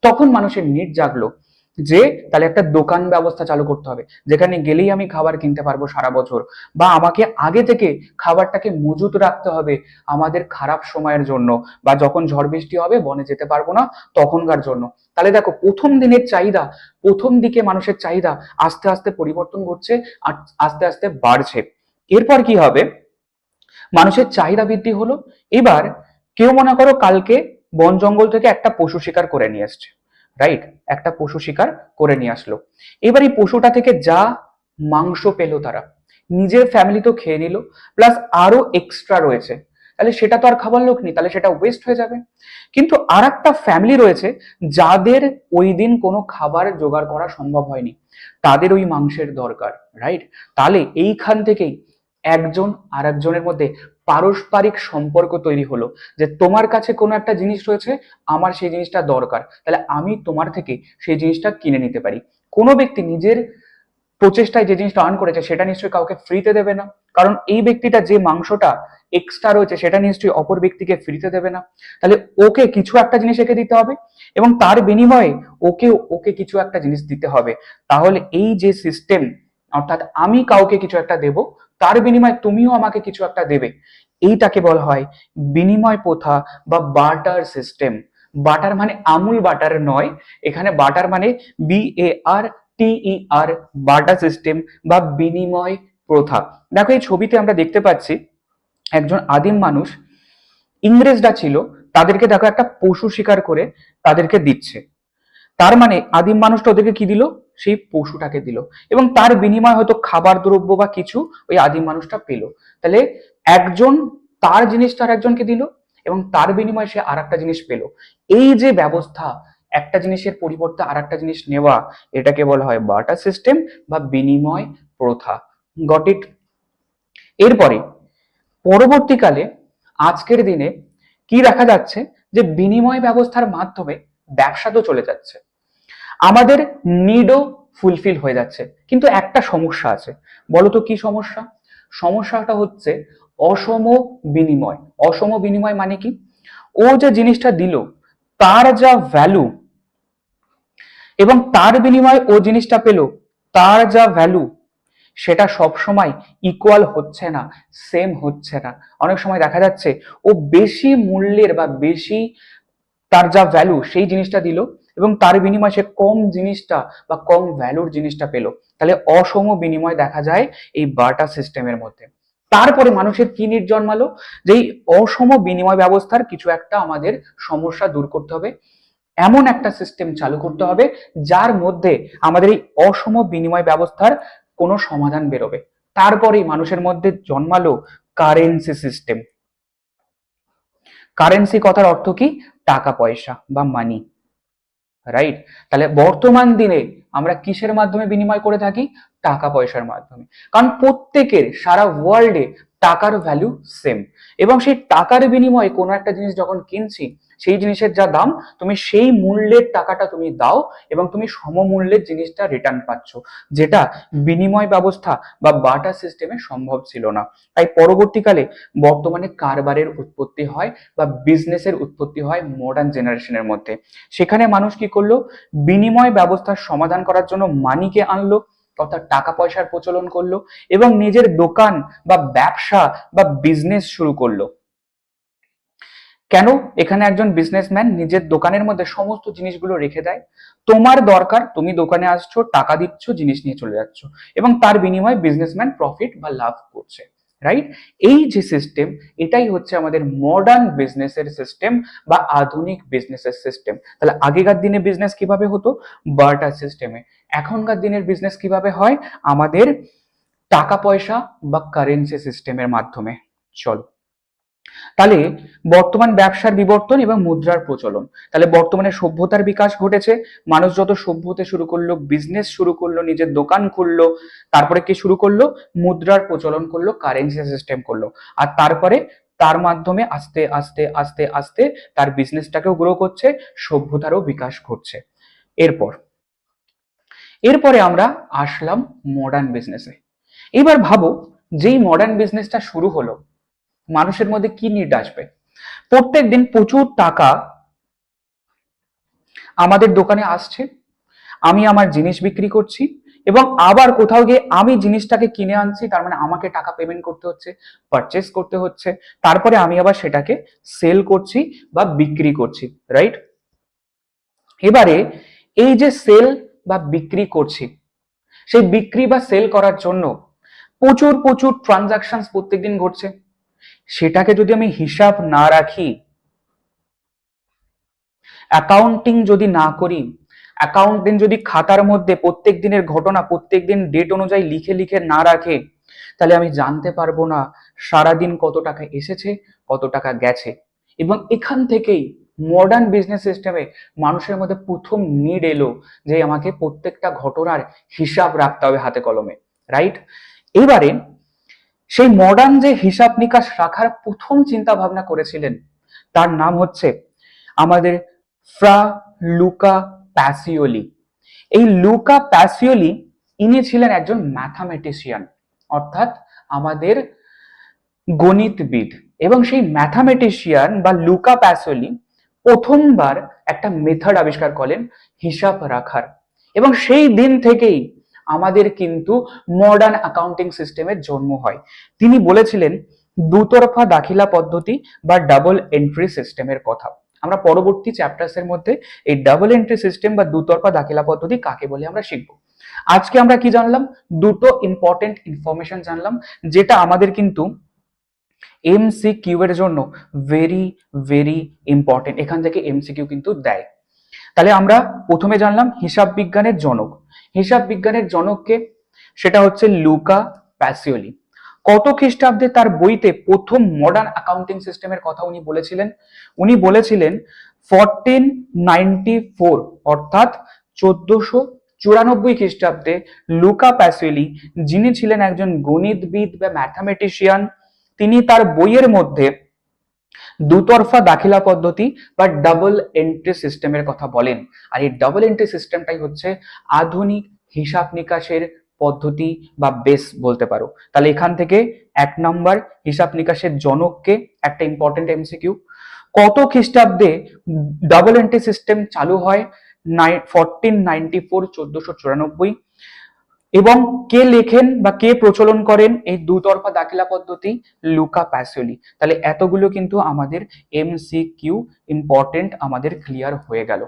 A: তখন মানুষের নিড জাগলো যে তাহলে একটা দোকান ব্যবস্থা চালু করতে হবে, যেখানে গেলেই আমি খাবার কিনতে পারবো সারা বছর, বা আমাকে আগে থেকে খাবারটাকে মজুত রাখতে হবে আমাদের খারাপ সময়ের জন্য, বা যখন ঝড় বৃষ্টি হবে বনে যেতে পারবো না তখনকার জন্য। তাহলে দেখো, প্রথম দিনের চাহিদা, প্রথম দিকে মানুষের চাহিদা আস্তে আস্তে পরিবর্তন ঘটছে আর আস্তে আস্তে বাড়ছে। এরপর কি হবে, মানুষের চাহিদা বৃদ্ধি হলো। এবার কেউ মনে করো কালকে বন জঙ্গল থেকে একটা পশু শিকার করে নিয়ে আসছে, রাইট, একটা পশু শিকার করে নিয়ে আসলো। এবার এই পশুটা থেকে যা মাংস পেলো তারা নিজের ফ্যামিলি তো খেয়ে নিল, প্লাস আরো এক্সট্রা রয়েছে, তাহলে সেটা তো আর খাবার লোক নেই, তাহলে সেটা ওয়েস্ট হয়ে যাবে। কিন্তু আর একটা ফ্যামিলি রয়েছে যাদের ওই দিন কোনো খাবার জোগাড় করা সম্ভব হয়নি, তাদের ওই মাংসের দরকার, রাইট। তাহলে এইখান থেকেই একজন আর একজনের মধ্যে পারস্পরিক সম্পর্ক তৈরি হলো, যে তোমার কাছে কোনো একটা জিনিস রয়েছে, আমার সেই জিনিসটা দরকার, তাহলে আমি তোমার থেকে সেই জিনিসটা কিনে নিতে পারি। কোনো ব্যক্তি নিজের প্রচেষ্টায় যে জিনিসটা আর্ন করেছে সেটা নিশ্চয়ই কাউকে ফ্রিতে দেবে না, কারণ এই ব্যক্তিটা যে মাংসটা এক্সট্রা রয়েছে সেটা নিশ্চয়ই অপর ব্যক্তিকে ফ্রিতে দেবে না, তাহলে ওকে কিছু একটা জিনিস একে দিতে হবে এবং তার বিনিময়ে ওকে ওকে কিছু একটা জিনিস দিতে হবে। তাহলে এই যে সিস্টেম, অর্থাৎ আমি কাউকে কিছু একটা দেব, তার বিনিময়ে তুমিও আমাকে কিছু একটা দেবে, এইটাকে বলা হয় বিনিময় প্রথা বা বার্টার সিস্টেম। বাটার মানে আমুল বাটার নয়, এখানে বাটার মানে BARTER, বার্টার সিস্টেম বা বিনিময় প্রথা। দেখো এই ছবিতে আমরা দেখতে পাচ্ছি একজন আদিম মানুষ, ইংরেজরা ছিল, তাদেরকে দেখো একটা পশু শিকার করে তাদেরকে দিচ্ছে, তার মানে আদিম মানুষটা ওদেরকে কি দিল, সেই পশুটাকে দিল, এবং তার বিনিময়ে হয়তো খাবার দ্রব্য বা কিছু ওই আদিম মানুষটা পেল। তাহলে একজন তার জিনিসটা আর একজনকে দিল এবং তার বিনিময়ে সে আর একটা জিনিস পেল। এই যে ব্যবস্থা, একটা জিনিসের পরিবর্তে আর একটা জিনিস নেওয়া, এটাকে বলা হয় বার্টার সিস্টেম বা বিনিময় প্রথা। Got it? এরপরে পরবর্তীকালে আজকের দিনে কি দেখা যাচ্ছে, যে বিনিময় ব্যবস্থার মাধ্যমে ব্যবসা তো চলে যাচ্ছে, আমাদের নিডও ফুলফিল হয়ে যাচ্ছে, কিন্তু একটা সমস্যা আছে। বলতো কি সমস্যা? সমস্যাটা হচ্ছে অসম বিনিময়। অসম বিনিময় মানে কি? ও যে জিনিসটা দিল তার যা ভ্যালু এবং তার বিনিময়ে ও জিনিসটা পেল তার যা ভ্যালু, সেটা সব সময় ইকুয়াল হচ্ছে না, সেম হচ্ছে না। অনেক সময় দেখা যাচ্ছে ও বেশি মূল্যের বা বেশি তার যা ভ্যালু সেই জিনিসটা দিল এবং তার বিনিময়ে সে কম জিনিসটা বা কম ভ্যালুর জিনিসটা পেল। তাহলে অসম বিনিময় দেখা যায় এই বার্টার সিস্টেমের মধ্যে। তারপরে মানুষের কি নিড জন্মালো, যে এই অসম বিনিময় ব্যবস্থার কিছু একটা আমাদের সমস্যা দূর করতে হবে, এমন একটা সিস্টেম চালু করতে হবে যার মধ্যে আমাদের এই অসম বিনিময় ব্যবস্থার কোনো সমাধান বেরোবে। তারপরেই মানুষের মধ্যে জন্মালো কারেন্সি সিস্টেম। কারেন্সি কথার অর্থ কি? টাকা পয়সা বা মানি, রাইট? তাহলে বর্তমান দিনে আমরা কিসের মাধ্যমে বিনিময় করে থাকি? টাকা পয়সার মাধ্যমে। কারণ প্রত্যেকের সারা ওয়ার্ল্ডে টাকার ভ্যালু সেম, এবং সেই টাকার বিনিময়ে কোনো একটা জিনিস যখন কিনছি সেই জিনিসের যা দাম, তুমি সেই মূল্যের টাকাটা তুমি দাও এবং তুমি সমমূল্যের জিনিসটা রিটার্ন পাচ্ছ, যেটা বিনিময় ব্যবস্থা বা বার্টার সিস্টেমে সম্ভব ছিল না। তাই পরবর্তীকালে বর্তমানে কারবারের উৎপত্তি হয় বা বিজনেসের উৎপত্তি হয় মডার্ন জেনারেশনের মধ্যে। সেখানে মানুষ কি করলো? বিনিময় ব্যবস্থার সমাধান করার জন্য মানিকে আনলো, অর্থাৎ টাকা পয়সার প্রচলন করলো এবং নিজের দোকান বা ব্যবসা বা বিজনেস শুরু করলো। কেন? এখানে একজন বিজনেসম্যান নিজের দোকানের মধ্যে সমস্ত জিনিসগুলো রেখে দেয়। তোমার দরকার, তুমি দোকানে আসছো, টাকা দিচ্ছ, জিনিস নিয়ে চলে যাচ্ছ এবং তার বিনিময়ে বিজনেসম্যান প্রফিট বা লাভ করছে, রাইট? এই যে সিস্টেম, এটাই হচ্ছে আমাদের মডার্ন বিজনেসের সিস্টেম বা আধুনিক বিজনেসের সিস্টেম। তাহলে আগেকার দিনে বিজনেস কিভাবে হতো? বার্টার সিস্টেমে। এখনকার দিনের বিজনেস কিভাবে হয়? আমাদের টাকা পয়সা বা কারেন্সি সিস্টেমের মাধ্যমে। চলো, তাহলে বর্তমান ব্যবসার বিবর্তন এবং মুদ্রার প্রচলন। তাহলে বর্তমানে সভ্যতার বিকাশ ঘটেছে, মানুষ যত সভ্য হতে শুরু করলো, বিজনেস শুরু করলো, নিজের দোকান খুললো, তারপরে কি শুরু করলো? মুদ্রার প্রচলন করলো, কারেন্সি সিস্টেম করলো, আর তারপরে তার মাধ্যমে আস্তে আস্তে আস্তে আস্তে তার বিজনেসটাকেও গ্রো করছে, সভ্যতারও বিকাশ ঘটছে। এরপর এরপরে আমরা আসলাম মডার্ন বিজনেসে। এবার ভাবো, যেই মডার্ন বিজনেসটা শুরু হলো, মানুষের মধ্যে কি নিড আসবে? প্রত্যেক দিন প্রচুর টাকা আমাদের দোকানে আসছে, আমি আমার জিনিস বিক্রি করছি এবং আবার কোথাও গিয়ে আমি জিনিসটাকে কিনে আনছি, তার মানে আমাকে টাকা পেমেন্ট করতে হচ্ছে, পারচেস করতে হচ্ছে, তারপরে আমি আবার সেটাকে সেল করছি বা বিক্রি করছি, রাইট? এবারে এই যে সেল বা বিক্রি করছি, সেই বিক্রি বা সেল করার জন্য প্রচুর প্রচুর ট্রানজাকশন প্রত্যেকদিন ঘটছে। সেটাকে যদি আমি হিসাব না রাখি, অ্যাকাউন্টিং যদি না করি, অ্যাকাউন্টিং যদি খাতার মধ্যে প্রত্যেক দিনের ঘটনা প্রত্যেক দিন ডেট অনুযায়ী লিখে লিখে না রাখে, তাহলে আমি জানতে পারবো না সারাদিন কত টাকা এসেছে, কত টাকা গেছে। এবং এখান থেকেই মডার্ন বিজনেস সিস্টেমে মানুষের মধ্যে প্রথম নিড এলো যে আমাকে প্রত্যেকটা ঘটনার হিসাব রাখতে হবে হাতে কলমে, রাইট? এবারে সেই মডার্ন যে হিসাব নিকাশ রাখার প্রথম চিন্তা ভাবনা করেছিলেন, তার নাম হচ্ছে আমাদের ফ্রা লুকা প্যাসিওলি। এই লুকা প্যাসিওলি, ইনি ছিলেন একজন ম্যাথামেটিশিয়ান, অর্থাৎ আমাদের গণিতবিদ। এবং সেই ম্যাথামেটিশিয়ান বা লুকা প্যাসিওলি প্রথমবার একটা মেথড আবিষ্কার করেন হিসাব রাখার, এবং সেই দিন থেকেই আমাদের কিন্তু মডার্ন অ্যাকাউন্টিং সিস্টেমের জন্ম হয়। তিনি বলেছিলেন দুতরফা দাখিলা পদ্ধতি বা ডাবল এন্ট্রি সিস্টেমের কথা। আমরা পরবর্তী চ্যাপ্টার্সের মধ্যে এই ডাবল এন্ট্রি সিস্টেম বা দুতরফা দাখিলা পদ্ধতি কাকে বলে আমরা শিখবো। আজকে আমরা কি জানলাম? দুটো ইম্পর্টেন্ট ইনফরমেশন জানলাম, যেটা আমাদের কিন্তু এমসিকিউ এর জন্য ভেরি ভেরি ইম্পর্টেন্ট। এখান থেকে এমসিকিউ কিন্তু দেয়। তাহলে আমরা প্রথমে জানলাম হিসাব বিজ্ঞানের জনক। হিসাব বিজ্ঞানের জনককে, সেটা হচ্ছে লুকা প্যাসিওলি। কত খ্রিস্টাব্দে তার বইতে প্রথম মডার্ন অ্যাকাউন্টিং সিস্টেমের কথা উনি বলেছিলেন? উনি বলেছিলেন 1494, অর্থাৎ 1494 খ্রিস্টাব্দে লুকা প্যাসিওলি, যিনি ছিলেন একজন গণিতবিদ বা ম্যাথামেটিশিয়ান, তিনি তার বইয়ের মধ্যে দুতরফা দাখিলা পদ্ধতি বা ডাবল এন্ট্রি সিস্টেমের কথা বলেন। আর এই ডাবল এন্ট্রি সিস্টেমটাই হচ্ছে আধুনিক হিসাব নিকাশের পদ্ধতি বা বেস বলতে পারো। তাহলে এখান থেকে 1 নম্বর হিসাব নিকাশের জনককে একটা ইম্পর্টেন্ট এমসিকিউ। কত খ্রিস্টাব্দে ডাবল এন্ট্রি সিস্টেম চালু হয়? 1494, 1494। এবং কে লেখেন বা কে প্রচলন করেন এই দুতরফা দাখিলা পদ্ধতি? Luca Pacioli. তাহলে এতগুলো কিন্তু আমাদের এমসিকিউ ইম্পর্টেন্ট আমাদের ক্লিয়ার হয়ে গেল।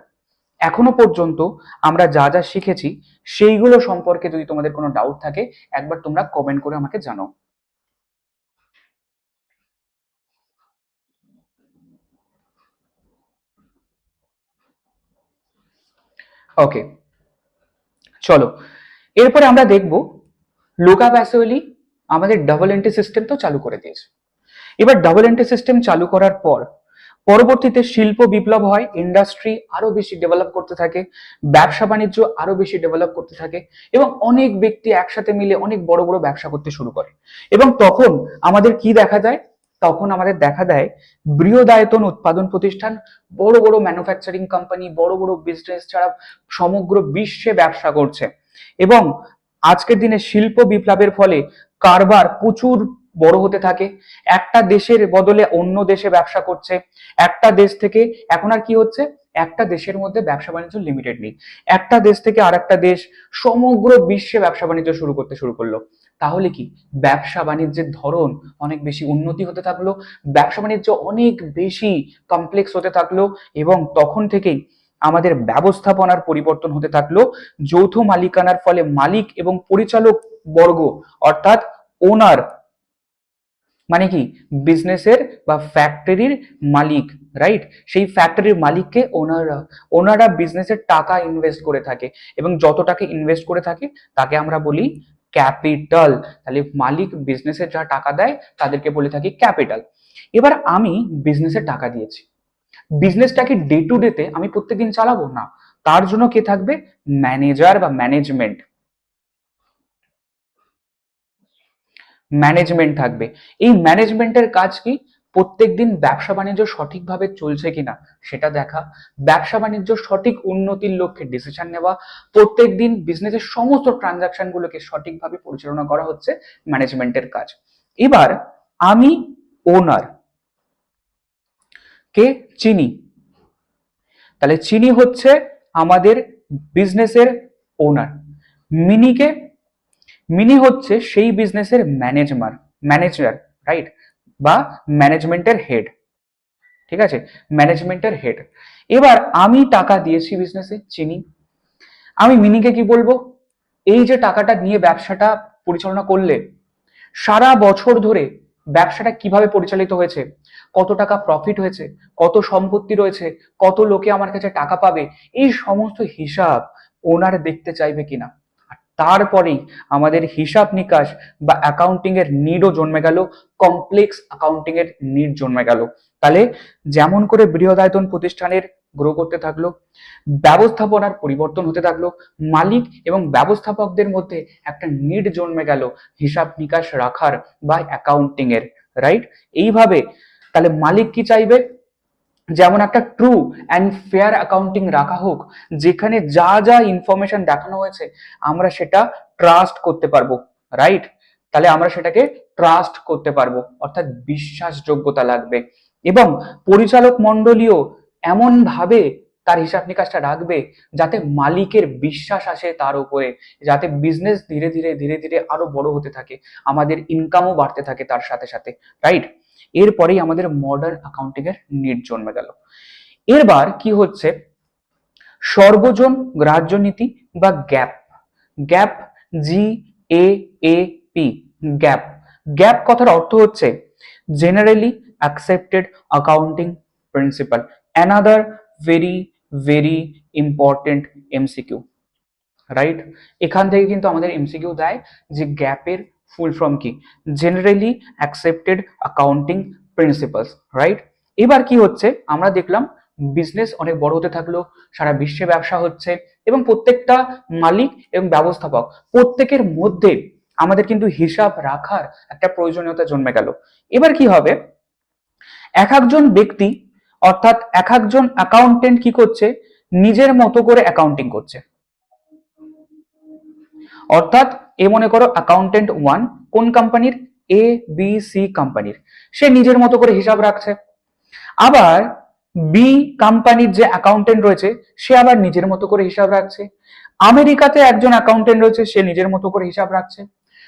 A: এখনো পর্যন্ত আমরা যা যা শিখেছি সেইগুলো সম্পর্কে যদি তোমাদের কোনো ডাউট থাকে একবার তোমরা কমেন্ট করে আমাকে জানাও। ওকে, চলো এরপরে আমরা দেখব লুকা প্যাসিওলি আমাদের ডাবল এন্ট্রি সিস্টেম তো চালু করে দিয়েছে। এবার ডাবল এন্ট্রি সিস্টেম চালু করার পর পরবর্তীতে শিল্প বিপ্লব হয়, ইন্ডাস্ট্রি আরো বেশি ডেভেলপ করতে থাকে, ব্যবসা বাণিজ্য আরো বেশি ডেভেলপ করতে থাকে এবং অনেক ব্যক্তি একসাথে মিলে অনেক বড় বড় ব্যবসা করতে শুরু করে। এবং তখন আমাদের কি দেখা যায়? তখন আমাদের দেখা দেয় বৃহদায়তন উৎপাদন প্রতিষ্ঠান, বড় বড় ম্যানুফ্যাকচারিং কোম্পানি, বড় বড় বিজনেস যারা সমগ্র বিশ্বে ব্যবসা করছে। এবং আজকের দিনে শিল্প বিপ্লবের ফলে কারবার প্রচুর বড় হতে থাকে, একটা দেশের বদলে অন্য দেশে ব্যবসা করছে, একটা দেশ থেকে এখন আর কি হচ্ছে, একটা দেশের মধ্যে ব্যবসা বাণিজ্য লিমিটেড নেই, একটা দেশ থেকে আর একটা দেশ সমগ্র বিশ্বে ব্যবসা বাণিজ্য শুরু করলো। তাহলে কি ব্যবসা বাণিজ্যের ধরন অনেক বেশি উন্নতি হতে থাকলো, ব্যবসা বাণিজ্য অনেক বেশি কমপ্লেক্স হতে থাকলো এবং তখন থেকেই আমাদের ব্যবস্থাপনার পরিবর্তন হতে থাকলো। যৌথ মালিকানার ফলে মালিক এবং পরিচালক বর্গ অর্থাৎ ওনার মানে কি বিজনেসের বা ফ্যাক্টরির মালিক, রাইট? সেই ফ্যাক্টরির মালিককে ওনারা বিজনেসের টাকা ইনভেস্ট করে থাকে এবং যত টাকা ইনভেস্ট করে থাকে তাকে আমরা বলি ক্যাপিটাল। তাহলে মালিক বিজনেসের যা টাকা দেয় তাদেরকে বলে থাকি ক্যাপিটাল। এবার আমি বিজনেসে টাকা দিয়েছি, বিজনেসটাকে ডে টু ডেতে আমি প্রত্যেকদিন চালাবো না, তার জন্য কে থাকবে? ম্যানেজার বা ম্যানেজমেন্ট। ম্যানেজমেন্ট থাকবে। এই ম্যানেজমেন্টের কাজ কি? প্রত্যেকদিন ব্যবসা বাণিজ্য সঠিকভাবে চলছে কিনা সেটা দেখা, ব্যবসা বাণিজ্য সঠিক উন্নতির লক্ষ্যে ডিসিশন নেওয়া, প্রত্যেকদিন বিজনেসের সমস্ত ট্রানজাকশন গুলোকে সঠিকভাবে পরিচালনা করা হচ্ছে ম্যানেজমেন্টের কাজ। এবার আমি ওনার, কে? চিনি। তাহলে চিনি হচ্ছে আমাদের বিজনেসের ওনার। মিনিকে, মিনি হচ্ছে সেই বিজনেসের ম্যানেজার, রাইট? বা ম্যানেজমেন্টের হেড, ঠিক আছে? ম্যানেজমেন্টের হেড। এবার আমি টাকা দিয়েছি বিজনেসে, চিনি, আমি মিনিকে কি বলবো? এই যে টাকাটা নিয়ে ব্যবসাটা পরিচালনা করলে, সারা বছর ধরে ব্যবসাটা কিভাবে পরিচালিত হয়েছে, কত টাকা প্রফিট হয়েছে, কত সম্পত্তি রয়েছে, কত লোকে আমার কাছে টাকা পাবে, এই সমস্ত হিসাব ওনার দেখতে চাইবে কিনা। তারপরেই আমাদের হিসাব নিকাশ বা অ্যাকাউন্টিং এর নিডও জন্মে গেল, কমপ্লেক্স অ্যাকাউন্টিং এর নিড জন্মে গেল। তাহলে যেমন করে বৃহদায়তন প্রতিষ্ঠানের গ্রো করতে থাকলো, ব্যবস্থাপনার পরিবর্তন হতে থাকলো, মালিক এবং ব্যবস্থাপকদের মধ্যে একটা নিড জন্মে গেল হিসাব নিকাশ রাখার বা অ্যাকাউন্টিং এর, রাইট? এইভাবে তাহলে মালিক কি চাইবে? যেমন একটা ট্রু অ্যান্ড ফেয়ার অ্যাকাউন্টিং রাখা হোক, যেখানে যা যা ইনফরমেশন দেখানো হয়েছে আমরা সেটা ট্রাস্ট করতে পারবো, রাইট? তাহলে আমরা সেটাকে ট্রাস্ট করতে পারবো, অর্থাৎ বিশ্বাসযোগ্যতা লাগবে। এবং পরিচালক মন্ডলীও এমন ভাবে তার হিসাব নিকাশটা রাখবে যাতে মালিকের বিশ্বাস আসে তার উপরে, যাতে বিজনেস ধীরে ধীরে ধীরে ধীরে আরো বড় হতে থাকে, আমাদের ইনকামও বাড়তে থাকে তার সাথে সাথে, রাইট? এরপরেই আমাদের মডার্ন অ্যাকাউন্টিং এর নিড জন্মে গেল। এরবার কি হচ্ছে? সর্বজন গ্রাহ্য নীতি বা gap. Gap, GAAP, gap. Gap কথার অর্থ হচ্ছে generally accepted accounting principal. Another very very important MCQ, right? এখান থেকে কিন্তু আমাদের এমসিকিউ দেয় যে গ্যাপের ফুল ফর্ম কি? Generally accepted accounting principles, right? এবার কি হচ্ছে? আমরা দেখলাম বিজনেস অনেক বড় হতে থাকলো, সারা বিশ্বে ব্যবসা হচ্ছে এবং প্রত্যেকটা মালিক এবং ব্যবস্থাপক প্রত্যেকের মধ্যে আমাদের কিন্তু হিসাব রাখার একটা প্রয়োজনীয়তা জন্মে গেল। এবার কি হবে? এক একজন ব্যক্তি অর্থাৎ এক একজন অ্যাকাউন্টেন্ট কি করছে? নিজের মতো করে অ্যাকাউন্টিং করছে। অর্থাৎ এ মনে করো অ্যাকাউন্টেন্ট ওয়ান কোন কোম্পানির? ABC কোম্পানির, সে নিজের মতো করে হিসাব রাখছে। আবার বি কোম্পানির যে অ্যাকাউন্টেন্ট রয়েছে সে আবার নিজের মতো করে হিসাব রাখছে, আমেরিকাতে একজন অ্যাকাউন্টেন্ট রয়েছে সে নিজের মতো করে হিসাব রাখছে।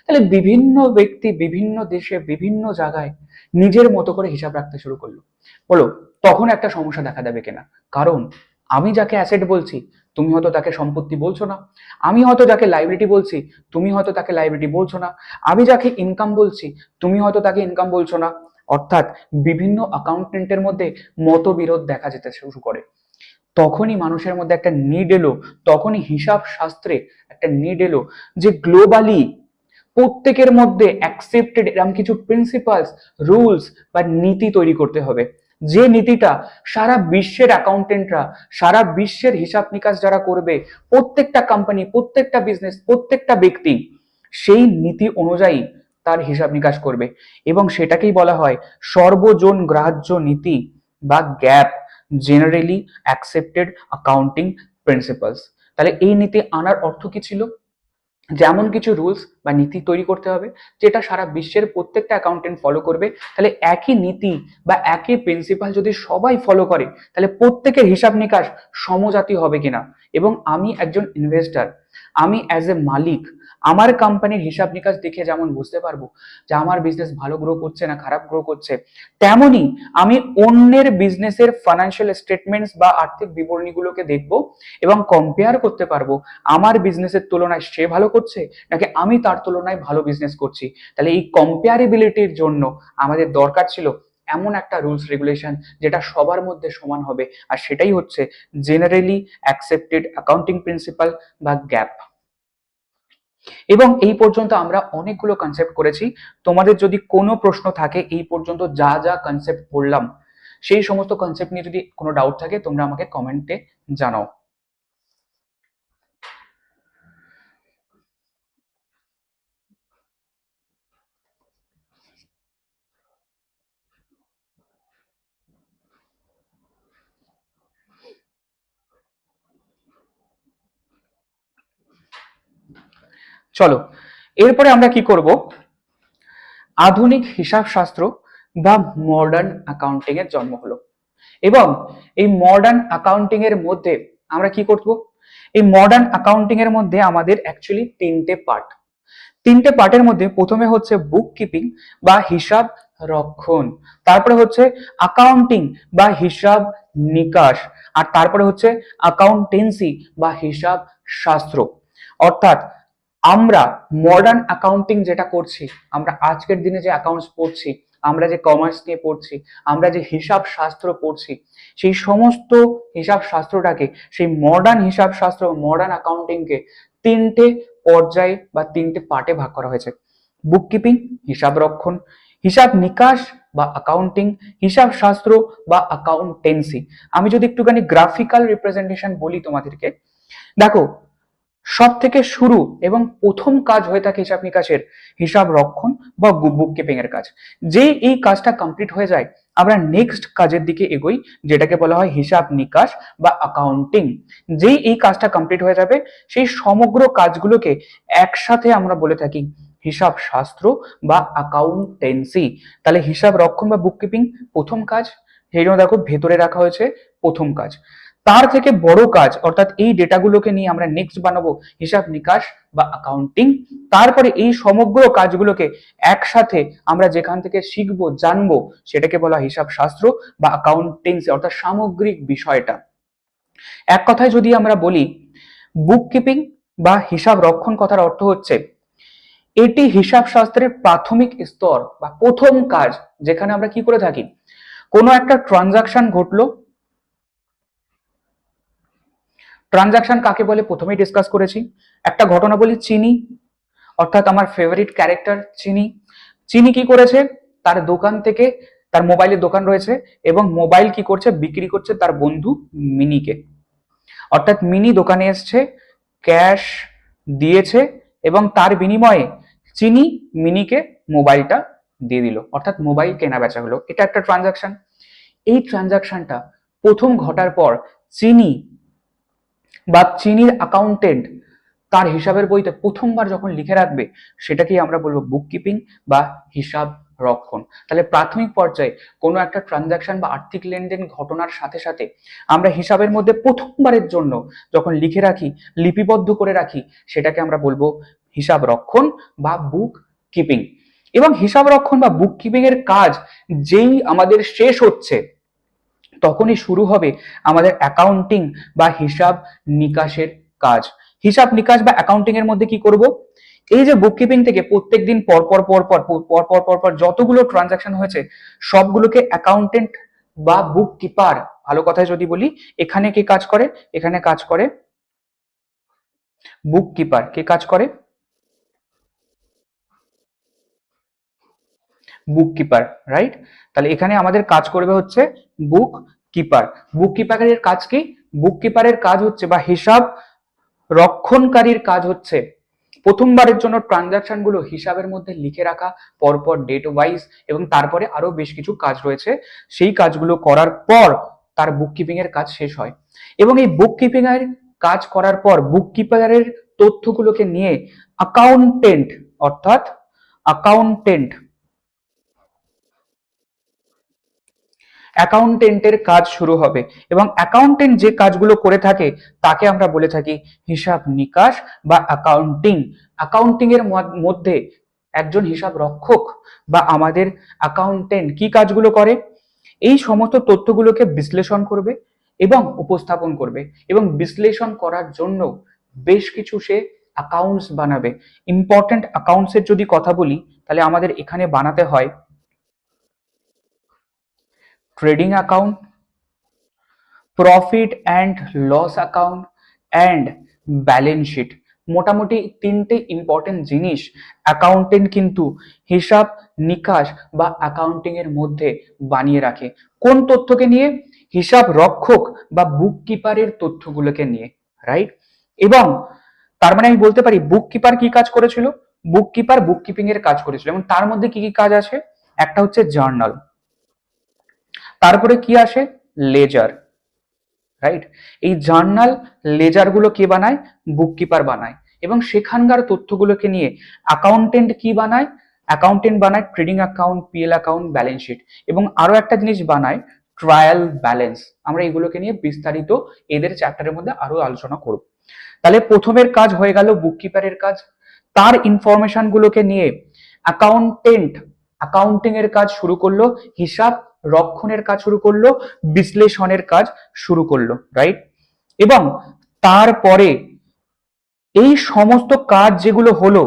A: তাহলে বিভিন্ন ব্যক্তি বিভিন্ন দেশে বিভিন্ন জায়গায় নিজের মতো করে হিসাব রাখতে শুরু করলো। বলো তখন একটা সমস্যা দেখা দেবে কিনা? কারণ আমি যাকে অ্যাসেট বলছি তুমি হয়তো তাকে সম্পত্তি বলছো না, আমি হয়তো যাকে লাইবিলিটি বলছি তুমি হয়তো তাকে লাইবিলিটি বলছো না, আমি যাকে ইনকাম বলছি তুমি হয়তো তাকে ইনকাম বলছো না। অর্থাৎ বিভিন্ন অ্যাকাউন্টেন্টের মধ্যে মতবিরোধ দেখা যেতে শুরু করে। তখনই মানুষের মধ্যে একটা নিড এলো, তখনই হিসাব শাস্ত্রে একটা নিড এলো যে গ্লোবালি প্রত্যেকের মধ্যে অ্যাকসেপ্টেড এরকম কিছু প্রিন্সিপালস, রুলস বা নীতি তৈরি করতে হবে, যে নীতিটা সারা বিশ্বের অ্যাকাউন্টেন্টরা, সারা বিশ্বের হিসাব নিকাশ যারা করবে, প্রত্যেকটা কোম্পানি, প্রত্যেকটা বিজনেস, প্রত্যেকটা ব্যক্তি সেই নীতি অনুযায়ী তার হিসাব নিকাশ করবে। এবং সেটাকেই বলা হয় সর্বজন গ্রাহ্য নীতি বা gap, generally accepted accounting principles. তাহলে এই নীতি আনার অর্থ কি ছিল? যেমন কিছু রুলস বা নীতি তৈরি করতে হবে যেটা সারা বিশ্বের প্রত্যেকটা অ্যাকাউন্টেন্ট ফলো করবে। তাহলে একই নীতি বা একই প্রিন্সিপাল যদি সবাই ফলো করে তাহলে প্রত্যেকের হিসাব নিকাশ সমজাতি হবে কিনা। এবং আমি একজন ইনভেস্টর, আমি অ্যাজ এ মালিক আমার কোম্পানির হিসাব নিকাশ দেখে যেমন বুঝতে পারবো যে আমার বিজনেস ভালো গ্রো করছে না খারাপ গ্রো করছে, তেমনি আমি অন্যের বিজনেসের ফাইন্যান্সিয়াল স্টেটমেন্টস বা আর্থিক বিবরণীগুলোকে দেখবো এবং কম্পেয়ার করতে পারবো আমার বিজনেসের তুলনায় সে ভালো করছে নাকি আমি তার তুলনায় ভালো বিজনেস করছি। তাহলে এই কম্পেয়ারেবিলিটির জন্য আমাদের দরকার ছিল এমন একটা রুলস রেগুলেশন যেটা সবার মধ্যে সমান হবে, আর সেটাই হচ্ছে জেনারেলি অ্যাকসেপ্টেড অ্যাকাউন্টিং প্রিন্সিপাল বা গ্যাপ। এবং এই পর্যন্ত আমরা অনেকগুলো কনসেপ্ট করেছি। তোমাদের যদি কোনো প্রশ্ন থাকে এই পর্যন্ত যা যা কনসেপ্ট পড়লাম সেই সমস্ত কনসেপ্ট নিয়ে যদি কোনো ডাউট থাকে তোমরা আমাকে কমেন্টে জানাও। চলো এরপরে আমরা কি করব, আধুনিক হিসাব শাস্ত্র বা মডার্ন অ্যাকাউন্টিং এর জন্ম হলো। এবং এই মডার্ন অ্যাকাউন্টিং এর মধ্যে আমরা কি করব, এই মডার্ন অ্যাকাউন্টিং এর মধ্যে আমাদের অ্যাকচুয়ালি তিনটে পার্ট। তিনটে পার্টের মধ্যে প্রথমে হচ্ছে বুক কিপিং বা হিসাব রক্ষণ, তারপরে হচ্ছে অ্যাকাউন্টিং বা হিসাব নিকাশ, আর তারপরে হচ্ছে অ্যাকাউন্টেন্সি বা হিসাব শাস্ত্র। অর্থাৎ আমরা মডার্ন অ্যাকাউন্টিং যেটা করছি, আমরা আজকের দিনে যে অ্যাকাউন্টস পড়ছি, আমরা যে কমার্স নিয়ে পড়ছি, আমরা যে হিসাব শাস্ত্র পড়ছি, সেই সমস্ত হিসাব শাস্ত্রটাকে, সেই মডার্ন হিসাব শাস্ত্র মডার্ন অ্যাকাউন্টিংকে তিনটে পর্যায়ে বা তিনটে পার্টে ভাগ করা হয়েছে। বুক কিপিং হিসাব রক্ষণ, হিসাব নিকাশ বা অ্যাকাউন্টিং, হিসাব শাস্ত্র বা অ্যাকাউন্টেন্সি। আমি যদি একটুখানি গ্রাফিক্যাল রিপ্রেজেন্টেশন বলি তোমাদেরকে, দেখো সব থেকে শুরু এবং প্রথম কাজ হয়ে থাকে হিসাব নিকাশের হিসাব রক্ষণ বা বুক কিপিং এর কাজ। যেই এই কাজটা কমপ্লিট হয়ে যায় আমরা নেক্সট কাজের দিকে এগোই যেটাকে বলা হয় হিসাব নিকাশ বা অ্যাকাউন্টিং। যেই এই কাজটা কমপ্লিট হয়ে যাবে সেই সমগ্র কাজগুলোকে একসাথে আমরা বলে থাকি হিসাব শাস্ত্র বা অ্যাকাউন্টেন্সি। তাহলে হিসাব রক্ষণ বা বুক কিপিং প্রথম কাজ, সেই জন্য দেখো ভেতরে রাখা হয়েছে প্রথম কাজ। তার থেকে বড় কাজ অর্থাৎ এই ডেটাগুলোকে নিয়ে আমরা নেক্সট বানাবো হিসাব নিকাশ বা অ্যাকাউন্টিং। তারপরে এই সমগ্র কাজগুলোকে একসাথে আমরা যেখান থেকে শিখবো জানবো সেটাকে বলা হিসাব শাস্ত্র বা অ্যাকাউন্টেন্সি, অর্থাৎ সামগ্রিক বিষয়টা। এক কথায় যদি আমরা বলি বুক কিপিং বা হিসাব রক্ষণ কথার অর্থ হচ্ছে এটি হিসাব শাস্ত্রের প্রাথমিক স্তর বা প্রথম কাজ, যেখানে আমরা কি করে থাকি কোনো একটা ট্রানজাকশন ঘটলো। ট্রানজাকশন কাকে বলে প্রথমেই ডিসকাস করেছি। একটা ঘটনা বলি চিনি, অর্থাৎ আমার ফেভারিট ক্যারেক্টার চিনি। চিনি কি করেছে, তার দোকান থেকে, তার মোবাইলের দোকান রয়েছে এবং মোবাইল কি করছে বিক্রি করছে তার বন্ধু মিনিকে। অর্থাৎ মিনি দোকানে এসছে, ক্যাশ দিয়েছে এবং তার বিনিময়ে চিনি মিনিকে মোবাইলটা দিয়ে দিল, অর্থাৎ মোবাইল কেনা বেচা হলো। এটা একটা ট্রানজাকশন। এই ট্রানজাকশনটা প্রথম ঘটার পর চিনি বা চিনির অ্যাকাউন্টেন্ট তার হিসাবের বইতে প্রথমবার যখন লিখে রাখবে সেটাকেই আমরা বলবো বুক কিপিং বা হিসাব রক্ষণ। তাহলে প্রাথমিক পর্যায়ে কোনো একটা ট্রানজাকশন বা আর্থিক লেনদেন ঘটনার সাথে সাথে আমরা হিসাবের মধ্যে প্রথমবারের জন্য যখন লিখে রাখি, লিপিবদ্ধ করে রাখি, সেটাকে আমরা বলবো হিসাব রক্ষণ বা বুক কিপিং। এবং হিসাব রক্ষণ বা বুক কিপিং এর কাজ যেই আমাদের শেষ হচ্ছে তখনই শুরু হবে আমাদের অ্যাকাউন্টিং বা হিসাব নিকাশের কাজ। হিসাব নিকাশ বা অ্যাকাউন্টিং এর মধ্যে কি করব, এই যে বুক কিপিং থেকে প্রত্যেকদিন পর পর পর পর পর পর পর পর যতগুলো ট্রানজাকশন হয়েছে সবগুলোকে অ্যাকাউন্টেন্ট বা বুক কিপার, ভালো কথায় যদি বলি, এখানে কে কাজ করে, এখানে কাজ করে বুক কিপার। কে কাজ করে, বুক কিপার, রাইট। তাহলে এখানে আমাদের কাজ করবে হচ্ছে বুক কিপার। বুক কিপারের কাজ কি, বুক কিপারের কাজ হচ্ছে বা হিসাব রক্ষণকারীর কাজ হচ্ছে প্রথমবারের জন্য ট্রানজাকশন গুলো হিসাবের মধ্যে লিখে রাখা পরপর ডেট ওয়াইজ, এবং তারপরে আরো বেশ কিছু কাজ রয়েছে, সেই কাজগুলো করার পর তার বুক কিপিং এর কাজ শেষ হয়। এবং এই বুক কিপিং এর কাজ করার পর বুক কিপারের তথ্যগুলোকে নিয়ে অ্যাকাউন্টেন্ট, অর্থাৎ অ্যাকাউন্টেন্ট অ্যাকাউন্টেন্টের কাজ শুরু হবে। এবং অ্যাকাউন্টেন্ট যে কাজগুলো করে থাকে তাকে আমরা বলে থাকি হিসাব নিকাশ বা অ্যাকাউন্টিং। অ্যাকাউন্টিং এর মধ্যে একজন হিসাব রক্ষক বা আমাদের অ্যাকাউন্টেন্ট কি কাজগুলো করে, এই সমস্ত তথ্যগুলোকে বিশ্লেষণ করবে এবং উপস্থাপন করবে, এবং বিশ্লেষণ করার জন্য বেশ কিছু সে অ্যাকাউন্টস বানাবে। ইম্পর্টেন্ট অ্যাকাউন্টস এর যদি কথা বলি তাহলে আমাদের এখানে বানাতে হয় trading account, profit and loss account and balance sheet. মোটামুটি তিনটে ইম্পর্টেন্ট জিনিস অ্যাকাউন্টেন্ট কিন্তু হিসাব নিকাশ বা অ্যাকাউন্টিং এর মধ্যে বানিয়ে রাখে। কোন তথ্যকে নিয়ে, হিসাব রক্ষক বা বুক কিপারের তথ্যগুলোকে নিয়ে, রাইট। এবং তার মানে আমি বলতে পারি বুক কিপার কি কাজ করেছিল, বুক কিপার বুক কিপিং এর কাজ করেছিল। এবং তার মধ্যে কি কি কাজ আছে, একটা হচ্ছে জার্নাল, তারপরে কি আসে লেজার, রাইট। এই জার্নাল লেজার গুলো কে বানায়, বুক কিপার বানায়। এবং সেখানকার তথ্যগুলোকে নিয়ে অ্যাকাউন্টেন্ট কি বানায়, অ্যাকাউন্টেন্ট বানায় trading account, PL account, balance sheet, এবং আরো একটা জিনিস বানায় ট্রায়াল ব্যালেন্স। আমরা এগুলোকে নিয়ে বিস্তারিত এদের চ্যাপ্টারের মধ্যে আরো আলোচনা করব। তাহলে প্রথমের কাজ হয়ে গেল বুক কিপারের কাজ, তার ইনফরমেশন গুলোকে নিয়ে অ্যাকাউন্টেন্ট অ্যাকাউন্টিং এর কাজ শুরু করলো, হিসাব রক্ষণের কাজ শুরু করলো, বিশ্লেষণের কাজ শুরু করলো, রাইট। এবং তারপরে এই সমস্ত কাজ যেগুলো হলো,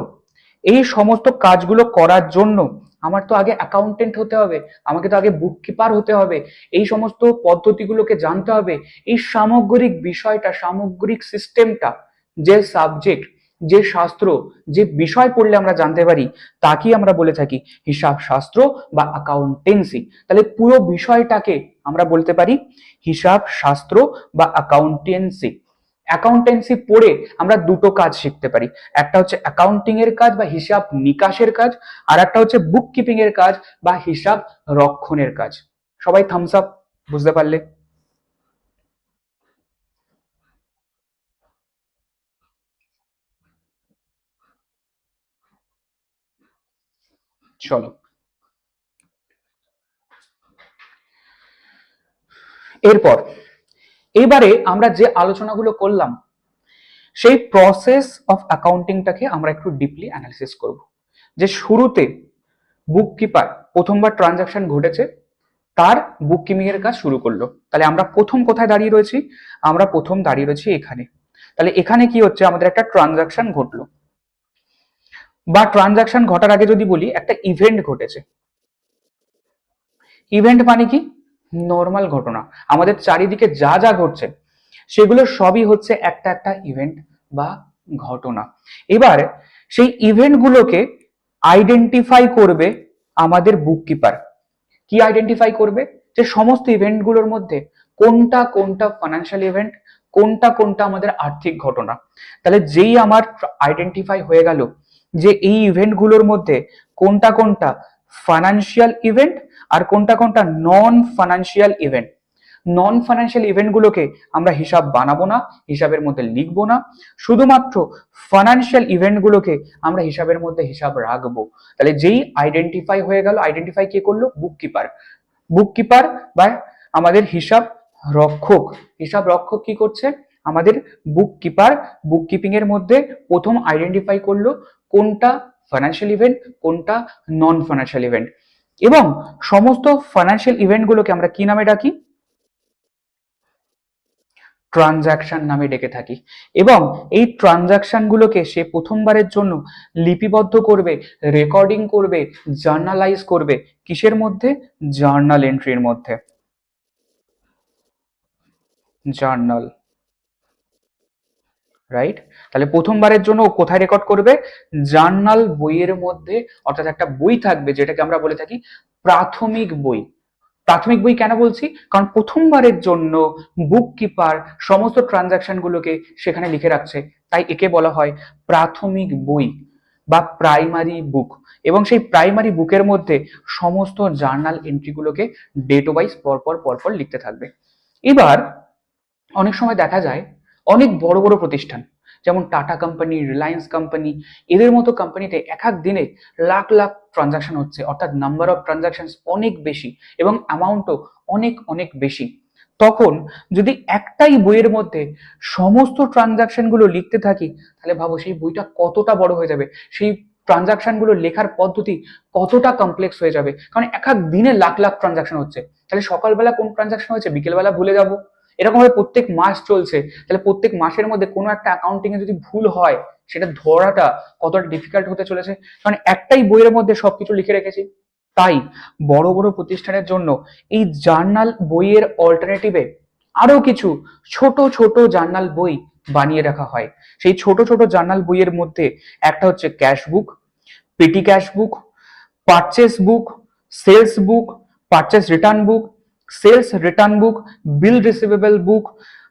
A: এই সমস্ত কাজগুলো করার জন্য আমার তো আগে অ্যাকাউন্টেন্ট হতে হবে, আমাকে তো আগে বুক কিপার হতে হবে, এই সমস্ত পদ্ধতিগুলোকে জানতে হবে। এই সামগ্রিক বিষয়টা, সামগ্রিক সিস্টেমটা, যে সাবজেক্ট, যে শাস্ত্র, যে বিষয় পড়লে আমরা জানতে পারি তাকেই আমরা বলে থাকি হিসাব শাস্ত্র বা অ্যাকাউন্টেন্সি। তাহলে পুরো বিষয়টাকে আমরা বলতে পারি হিসাব শাস্ত্র বা অ্যাকাউন্টেন্সি। অ্যাকাউন্টেন্সি পড়ে আমরা দুটো কাজ শিখতে পারি, একটা হচ্ছে অ্যাকাউন্টিং এর কাজ বা হিসাব নিকাশের কাজ, আর একটা হচ্ছে বুক কিপিং এর কাজ বা হিসাব রক্ষণের কাজ। সবাই থামস আপ, বুঝতে পারলে? চলো এরপর এবারে আমরা যে আলোচনাগুলো করলাম সেই প্রসেস অফ অ্যাকাউন্টিংটাকে আমরা একটু ডিপলি অ্যানালিসিস করব। যে শুরুতে বুক কিপার প্রথমবার ট্রানজাকশন ঘটেছে, তার বুক কিপিং এর কাজ শুরু করলো। তাহলে আমরা প্রথম কোথায় দাঁড়িয়ে রয়েছি, আমরা প্রথম দাঁড়িয়ে রয়েছি এখানে। তাহলে এখানে কি হচ্ছে, আমাদের একটা ট্রানজাকশন ঘটলো, বা ট্রানজাকশন ঘটার আগে যদি বলি একটা ইভেন্ট ঘটেছে। ইভেন্ট মানে কি, নর্মাল ঘটনা, আমাদের চারিদিকে যা যা ঘটছে সেগুলো সবই হচ্ছে একটা একটা ইভেন্ট বা ঘটনা। এবার সেই ইভেন্ট গুলোকে আইডেন্টিফাই করবে আমাদের বুক কিপার। কি আইডেন্টিফাই করবে, যে সমস্ত ইভেন্ট গুলোর মধ্যে কোনটা কোনটা ফাইন্যান্সিয়াল ইভেন্ট, কোনটা কোনটা আমাদের আর্থিক ঘটনা। তাহলে যেই আমার আইডেন্টিফাই হয়ে গেল যে এই ইভেন্ট গুলোর মধ্যে কোনটা কোনটা ফাইন্যান্সিয়াল ইভেন্ট আর কোনটা কোনটা নন ফাইন্যান্সিয়াল ইভেন্ট, নন ফাইন্যান্সিয়াল ইভেন্টগুলোকে আমরা হিসাব বানাবো না, হিসাবের মধ্যে লিখবো না, শুধুমাত্র ফাইন্যান্সিয়াল ইভেন্টগুলোকে আমরা হিসাবের মধ্যে হিসাব রাখবো। তাহলে যেই আইডেন্টিফাই হয়ে গেল, আইডেন্টিফাই কে করলো? বুককিপার। বুককিপার বা আমাদের হিসাব রক্ষক। হিসাব রক্ষক কি করছে? আমাদের বুককিপার বুককিপিং এর মধ্যে প্রথম আইডেন্টিফাই করলো কোনটা ফাইন্যান্সিয়াল ইভেন্ট, কোনটা নন ফাইন্যান্সিয়াল ইভেন্ট, এবং সমস্ত ফাইন্যান্সিয়াল ইভেন্টগুলোকে আমরা কি নামে ডাকি? ট্রানজাকশন নামে ডেকে থাকি। এবং এই ট্রানজাকশন গুলোকে সে প্রথমবারের জন্য লিপিবদ্ধ করবে, রেকর্ডিং করবে, জার্নালাইজ করবে। কিসের মধ্যে? জার্নাল এন্ট্রির মধ্যে। Journal, right? তাহলে প্রথমবারের জন্য ও কোথায় রেকর্ড করবে? জার্নাল বইয়ের মধ্যে। অর্থাৎ একটা বই থাকবে যেটাকে আমরা বলে থাকি প্রাথমিক বই। প্রাথমিক বই কেন বলছি? কারণ প্রথমবারের জন্য বুককিপার সমস্ত ট্রানজাকশন গুলোকে সেখানে লিখে রাখছে, তাই একে বলা হয় প্রাথমিক বই বা প্রাইমারি বুক। এবং সেই প্রাইমারি বুকের মধ্যে সমস্ত জার্নাল এন্ট্রিগুলোকে ডেট ওয়াইজ পরপর পরপর লিখতে থাকবে। এবার অনেক সময় দেখা যায় অনেক বড় বড় প্রতিষ্ঠান যেমন টাটা কোম্পানি, রিলায়েন্স কোম্পানি, এদের মতো কোম্পানিতে এক এক দিনে লাখ লাখ ট্রানজাকশন হচ্ছে, অর্থাৎ নাম্বার অফ ট্রানজাকশন অনেক বেশি এবং অ্যামাউন্টও অনেক অনেক বেশি। তখন যদি একটাই বইয়ের মধ্যে সমস্ত ট্রানজাকশন গুলো লিখতে থাকি, তাহলে ভাবো সেই বইটা কতটা বড় হয়ে যাবে, সেই ট্রানজাকশন গুলো লেখার পদ্ধতি কতটা কমপ্লেক্স হয়ে যাবে। কারণ এক এক দিনে লাখ লাখ ট্রানজাকশন হচ্ছে, তাহলে সকালবেলা কোন ট্রানজাকশন হয়েছে বিকেলবেলা ভুলে যাবো। এরকম ভাবে প্রত্যেক মাস চলছে, তাহলে প্রত্যেক মাসের মধ্যে কোনো একটা অ্যাকাউন্টিং এ যদি ভুল হয় সেটা ধরাটা কতটা ডিফিকাল্ট হতে চলেছে, কারণ একটাই বইয়ের মধ্যে সবকিছু লিখে রেখেছি। তাই বড় বড় প্রতিষ্ঠানের জন্য এই জার্নাল বইয়ের অল্টারনেটিভে আরো কিছু ছোট ছোট জার্নাল বই বানিয়ে রাখা হয়। সেই ছোট ছোট জার্নাল বইয়ের মধ্যে একটা হচ্ছে cash book, petty cash book, purchase book, sales book, purchase return book, sales return book, bill receivable book,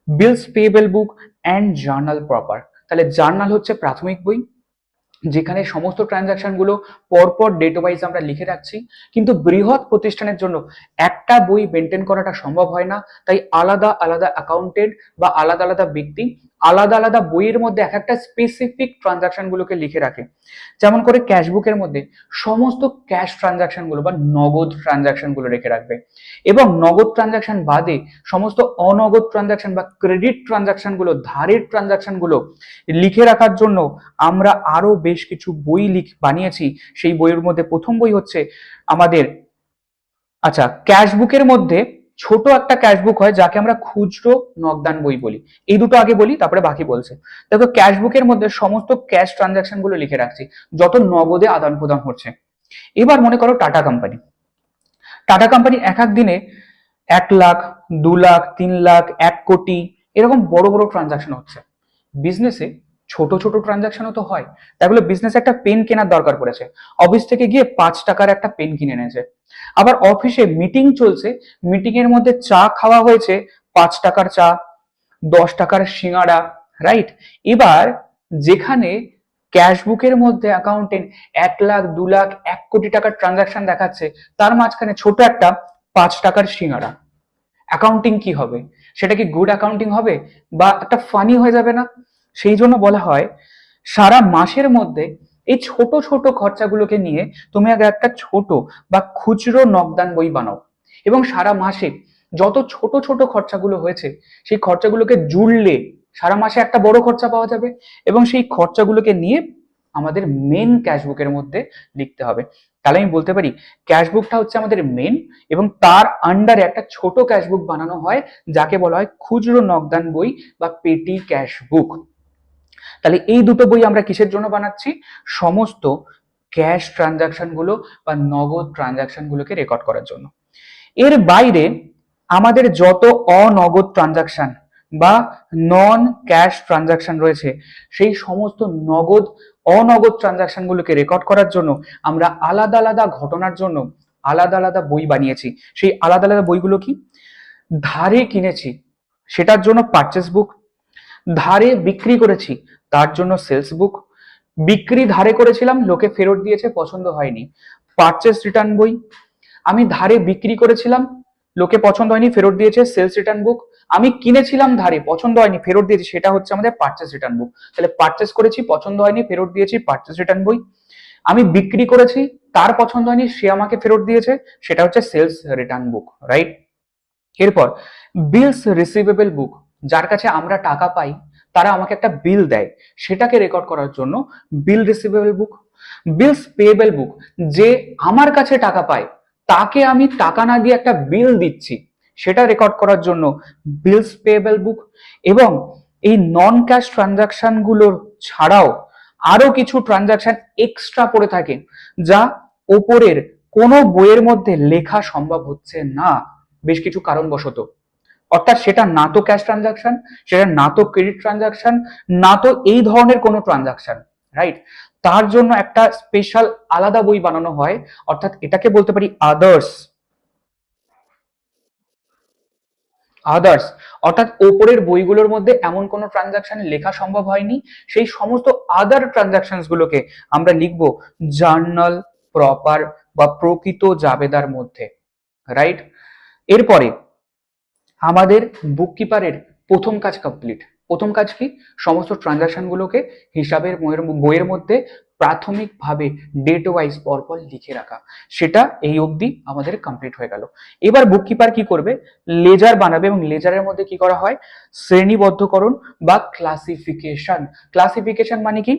A: bills payable book and journal proper. তাহলে জার্নাল হচ্ছে প্রাথমিক বই, যেখানে সমস্ত ট্রানজাকশন গুলো পরপর ডেট ওয়াইজ আমরা লিখে রাখছি। কিন্তু বৃহৎ প্রতিষ্ঠানের জন্য একটা বই মেনটেন করাটা সম্ভব হয় না, তাই আলাদা আলাদা অ্যাকাউন্টেন্ট বা আলাদা আলাদা ব্যক্তি আলাদা আলাদা বইয়ের মধ্যে এক একটা স্পেসিফিক ট্রানজাকশন গুলোকে লিখে রাখে। যেমন করে ক্যাশ বুকের মধ্যে সমস্ত ক্যাশ ট্রানজাকশন গুলো বা নগদ ট্রানজাকশন গুলো রেখে রাখবে, এবং নগদ ট্রানজাকশন বাদে সমস্ত অনগদ ট্রানজাকশন বা ক্রেডিট ট্রানজাকশন গুলো, ধারের ট্রানজাকশন গুলো লিখে রাখার জন্য আমরা আরো বেশ কিছু বই বানিয়েছি। সেই বইয়ের মধ্যে প্রথম বই হচ্ছে আমাদের, আচ্ছা, ক্যাশ বুকের মধ্যে ছোট একটা ক্যাশ বুক হয় যাকে আমরা খুচরো নগদান বই বলি। এই দুটো আগে বলি, তারপরে বাকি বলছে। দেখো, ক্যাশ বুকের মধ্যে সমস্ত ক্যাশ ট্রানজাকশন গুলো লিখে রাখছি, যত নগদে আদান প্রদান হচ্ছে। এবার মনে করো টাটা কোম্পানি। টাটা কোম্পানি এক এক দিনে 1 লাখ, 2 লাখ, 3 লাখ, 1 কোটি এরকম বড় বড় ট্রানজাকশন হচ্ছে। বিজনেসে ছোট ছোট ট্রানজাকশনও তো হয়। তাই বলে বিজনেসে একটা পেন কেনার দরকার পড়েছে, অফিস থেকে গিয়ে 5 টাকার একটা পেন কিনে এনেছে। আবার অফিসে মিটিং চলছে, মিটিং এর মধ্যে চা খাওয়া হয়েছে, 5 টাকার চা, 10 টাকার সিঙ্গাড়া, রাইট? এবার যেখানে ক্যাশ বুকের মধ্যে অ্যাকাউন্টেন্ট 1 লাখ, 2 লাখ, 1 কোটি টাকার ট্রানজাকশন দেখাচ্ছে, তার মাঝখানে ছোট একটা 5 টাকার সিঙ্গাড়া, অ্যাকাউন্টিং কি হবে? সেটা কি গুড অ্যাকাউন্টিং হবে বা একটা ফানি হয়ে যাবে না? সেই জন্য বলা হয় সারা মাসের মধ্যে এই ছোট ছোট খরচাগুলোকে নিয়ে তুমি আগে একটা ছোট বা খুচরো নগদান বই বানাও, এবং সারা মাসে যত ছোট ছোট খরচাগুলো হয়েছে সেই খরচাগুলোকে জুড়লে সারা মাসে একটা বড় খরচা পাওয়া যাবে, এবং সেই খরচাগুলোকে নিয়ে আমাদের মেন ক্যাশবুকের মধ্যে লিখতে হবে। তাহলে আমি বলতে পারি ক্যাশবুকটা হচ্ছে আমাদের মেন, এবং তার আন্ডারে একটা ছোট ক্যাশবুক বানানো হয় যাকে বলা হয় খুচরো নগদান বই বা পেটি ক্যাশবুক। তাহলে এই দুটো বই আমরা কিসের জন্য বানাচ্ছি? সমস্ত ক্যাশ ট্রানজাকশন গুলো বা নগদ ট্রানজাকশন গুলোকে রেকর্ড করার জন্য। এর বাইরে আমাদের যত অনগদ ট্রানজাকশন বা নন ক্যাশ ট্রানজাকশন রয়েছে, সেই সমস্ত নগদ অনগদ ট্রানজাকশন গুলোকে রেকর্ড করার জন্য আমরা আলাদা আলাদা ঘটনার জন্য আলাদা আলাদা বই বানিয়েছি। সেই আলাদা আলাদা বইগুলো কি? ধারে কিনেছি সেটার জন্য পারচেস বুক, ধারে বিক্রি করেছি তার জন্য সেলস বুক, বিক্রি ধারে করেছিলাম লোকে ফেরত দিয়েছে পছন্দ হয়নি, পারচেস রিটার্ন বই, আমি ধারে বিক্রি করেছিলাম লোকে পছন্দ হয়নি, ফেরত দিয়েছে, সেলস রিটার্ন বুক। আমি কিনেছিলাম ধারে, পছন্দ হয়নি, ফেরত দিয়েছি, সেটা হচ্ছে আমাদের পারচেস রিটার্ন বুক। তাহলে পারচেস করেছি, পছন্দ হয়নি, ফেরত দিয়েছি, পারচেস রিটার্ন বই। আমি বিক্রি করেছি, তার পছন্দ হয়নি, সে আমাকে ফেরত দিয়েছে, সেটা হচ্ছে সেলস রিটার্ন বুক, রাইট? এরপর বিলস রিসিভেবল বুক, যার কাছে আমরা টাকা পাই, তারা আমাকে একটা বিল দেয়, সেটাকে রেকর্ড করার জন্য বিল রিসিভেবল বুক। বিলস পেয়েবল বুক, যে আমার কাছে টাকা পায়, তাকে আমি টাকা না দিয়ে একটা বিল দিচ্ছি, সেটা রেকর্ড করার জন্য বিলস পেয়েবল বুক। এবং এই নন ক্যাশ ট্রানজাকশন গুলোর ছাড়াও আরো কিছু ট্রানজাকশন এক্সট্রা পড়ে থাকে, যা ওপরের কোনো বইয়ের মধ্যে লেখা সম্ভব হচ্ছে না বেশ কিছু কারণবশত। অর্থাৎ সেটা না তো ক্যাশ ট্রানজাকশন, সেটা না তো ক্রেডিট ট্রানজাকশন, না তো এই ধরনের কোনো ট্রানজাকশন, রাইট? তার জন্য একটা স্পেশাল আলাদা বই বানানো হয়, অর্থাৎ এটাকে বলতে পারি আদার্স। আদার্স অর্থাৎ ওপরের বইগুলোর মধ্যে এমন কোনো ট্রানজাকশন লেখা সম্ভব হয়নি, সেই সমস্ত আদার ট্রানজাকশন গুলোকে আমরা লিখবো জার্নাল প্রপার বা প্রকৃত জাবেদার মধ্যে, রাইট? এরপরে আমাদের বুককিপারের প্রথম কাজ কমপ্লিট। প্রথম কাজ কি? সমস্ত ট্রানজাকশন গুলোকে হিসাবের বইয়ের মধ্যে প্রাথমিকভাবে ডেট ওয়াইজ পরপর লিখে রাখা, সেটা এই অবধি আমাদের কমপ্লিট হয়ে গেল। এবার বুককিপার কি করবে? লেজার বানাবে, এবং লেজারের মধ্যে কি করা হয়? শ্রেণীবদ্ধকরণ বা ক্লাসিফিকেশন। ক্লাসিফিকেশন মানে কি?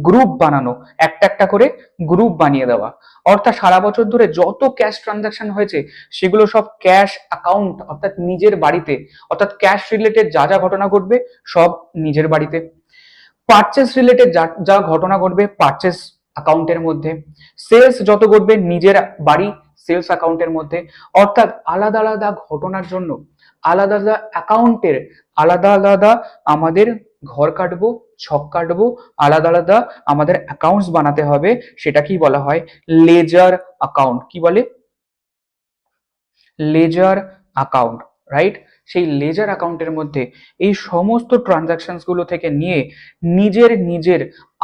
A: গ্রুপ বানানো, একটা একটা করে গ্রুপ বানিয়ে দেওয়া। অর্থাৎ সারা বছর ধরে যত ক্যাশ ট্রানজাকশন হয়েছে, সেগুলো সব ক্যাশ অ্যাকাউন্ট, অর্থাৎ নিজের বাড়িতে, অর্থাৎ ক্যাশ রিলেটেড যা যা ঘটনা ঘটবে সব নিজের বাড়িতে। পারচেস রিলেটেড যা যা ঘটনা ঘটবে পারচেস অ্যাকাউন্টের মধ্যে। সেলস যত ঘটবে নিজের বাড়ি, সেলস অ্যাকাউন্টের মধ্যে। অর্থাৎ আলাদা আলাদা ঘটনার জন্য আলাদা আলাদা অ্যাকাউন্টের আলাদা আলাদা আমাদের ঘর কাটবো, ছক কাটবো, আলাদা আলাদা আমাদের অ্যাকাউন্টস বানাতে হবে। সেটা কি বলা হয়? Laser account. কি বলে? Laser account, right? সেই লেজার অ্যাকাউন্টের মধ্যে এই সমস্ত ট্রানজাকশনস গুলো থেকে নিয়ে নিজের নিজের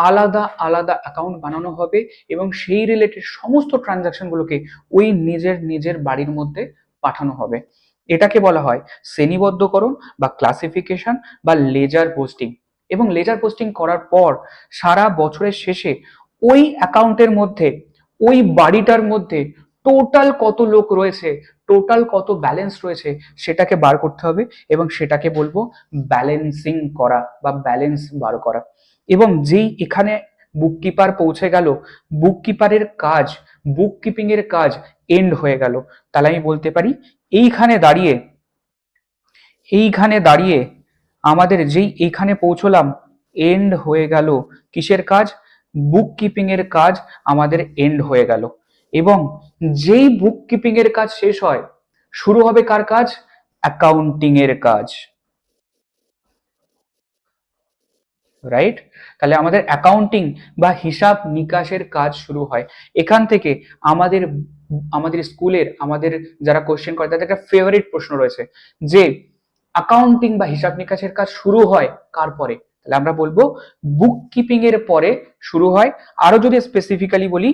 A: আলাদা আলাদা অ্যাকাউন্ট বানানো হবে, এবং সেই রিলেটেড সমস্ত ট্রানজাকশন গুলোকে ওই নিজের নিজের বাড়ির মধ্যে পাঠানো হবে। এটাকে বলা হয় শ্রেণীবদ্ধকরণ বা ক্লাসিফিকেশন বা লেজার পোস্টিং। এবং লেজার পোস্টিং করার পর সারা বছরের শেষে ওই অ্যাকাউন্টের মধ্যে, ওই বাড়িটার মধ্যে টোটাল কত লোক রয়েছে, টোটাল কত ব্যালেন্স রয়েছে, সেটাকে বার করতে হবে, এবং সেটাকে বলবো ব্যালেন্সিং করা বা ব্যালেন্স বার করা। এবং যেই এখানে বুককিপার পৌঁছে গেল, বুককিপারের কাজ, বুককিপিং এর কাজ এন্ড হয়ে গেল। তাহলে আমি বলতে পারি এইখানে দাঁড়িয়ে আমাদের যেই এইখানে পৌঁছলাম, এন্ড হয়ে গেল কিসের কাজ? বুককিপিং এর কাজ আমাদের এন্ড হয়ে গেল। এবং যেই বুককিপিং এর কাজ শেষ হয়, শুরু হবে কার কাজ? অ্যাকাউন্টিং এর কাজ, রাইট? তাহলে আমাদের অ্যাকাউন্টিং বা হিসাব নিকাশের কাজ শুরু হয় এখান থেকে। আমাদের আমাদের স্কুলের আমাদের যারা কোশ্চেন করে তাদের একটা ফেভারিট প্রশ্ন রয়েছে যে অ্যাকাউন্টিং বা হিসাব নিকাশের কাজ শুরু হয় কার পরে? তাহলে আমরা বলবো বুক কিপিং এর পরে শুরু হয়। আরো যদি স্পেসিফিক্যালি বলি,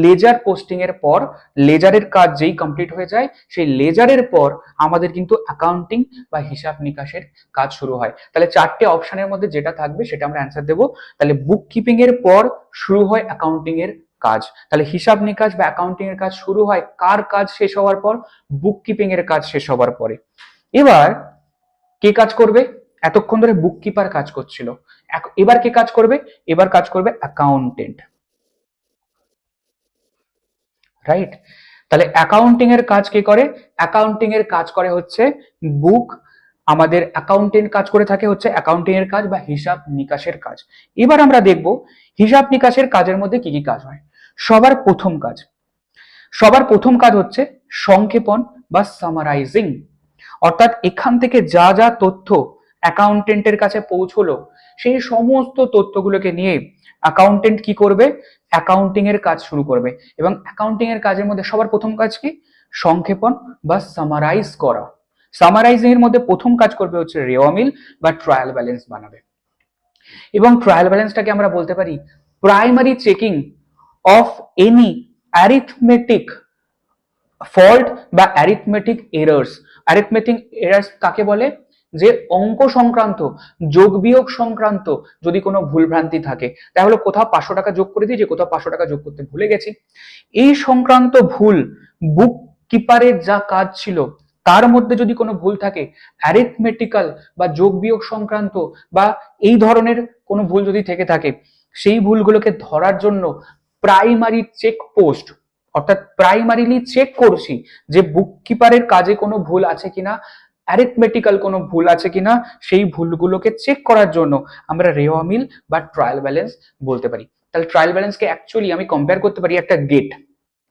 A: লেজার পোস্টিং এর পর, লেজারের কাজ যেই কমপ্লিট হয়ে যায়, সেই লেজারের পর আমাদের কিন্তু অ্যাকাউন্টিং বা হিসাব নিকাশের কাজ শুরু হয়। তাহলে চারটে অপশনের মধ্যে যেটা থাকবে সেটা আমরা অ্যান্সার দেবো। তাহলে বুক কিপিং এর পর শুরু হয় অ্যাকাউন্টিং এর কাজ। তাহলে হিসাব নিকাশ বা অ্যাকাউন্টিং এর কাজ শুরু হয় কার কাজ শেষ হওয়ার পর? বুক কিপিং এর কাজ শেষ হওয়ার পরে। এবার কে কাজ করবে? এতক্ষণ ধরে বুককিপার কাজ করছিল, এবার কে কাজ করবে? এবার কাজ করবে অ্যাকাউন্টেন্ট, রাইট? তাহলে অ্যাকাউন্টিং এর কাজ কে করে? অ্যাকাউন্টিং এর কাজ করে হচ্ছে বুক, আমাদের অ্যাকাউন্টেন্ট কাজ করে থাকে হচ্ছে অ্যাকাউন্টিং এর কাজ বা হিসাব নিকাশের কাজ। এবার আমরা দেখব হিসাব নিকাশের কাজের মধ্যে কি কি কাজ হয়। সবার প্রথম কাজ, সবার প্রথম কাজ হচ্ছে সংক্ষেপণ বা সামারাইজিং। অর্থাৎ এখান থেকে যা যা তথ্য অ্যাকাউন্টেন্টের কাছে পৌঁছলো, সেই সমস্ত তথ্যগুলোকে নিয়ে অ্যাকাউন্টেন্ট কি করবে? অ্যাকাউন্টিং এর কাজ শুরু করবে। এবং অ্যাকাউন্টিং এর কাজের মধ্যে সবার প্রথম কাজ কি? সংক্ষেপণ বা সামারাইজ করা। সামারাইজিং এর মধ্যে প্রথম কাজ করবে হচ্ছে রেওয়া মিল বা ট্রায়াল ব্যালেন্স বানাবে। এবং ট্রায়াল ব্যালেন্সটাকে আমরা বলতে পারি primary checking of any arithmetic fault বা অ্যারিথমেটিক এরার্স। অ্যারিথমেটিক এরার্স কাকে বলে? যে অঙ্ক সংক্রান্ত, যোগ বিয়োগ সংক্রান্ত যদি কোনো ভুলভ্রান্তি থাকে, তাহলে কোথাও 500 টাকা যোগ করে দিয়েছি, কোথাও 500 টাকা যোগ করতে ভুলে গেছি, এই সংক্রান্ত ভুল বুক কিপারের যা কাজ ছিল তার মধ্যে যদি কোনো ভুল থাকে, অ্যারিথমেটিক্যাল বা যোগ বিয়োগ সংক্রান্ত বা এই ধরনের কোনো ভুল যদি থেকে থাকে, সেই ভুলগুলোকে ধরার জন্য প্রাইমারি চেক পোস্ট, অর্থাৎ প্রাইমারিলি চেক করছি যে বুক কিপারের কাজে কোনো ভুল আছে কিনা, অ্যারিথমেটিক্যাল কোনো ভুল আছে কিনা, সেই ভুলগুলোকে চেক করার জন্য আমরা রেওয়া মিল বা ট্রায়াল ব্যালেন্স বলতে পারি। তাহলে ট্রায়াল ব্যালেন্সকে অ্যাকচুয়ালি আমি কম্পেয়ার করতে পারি একটা গেট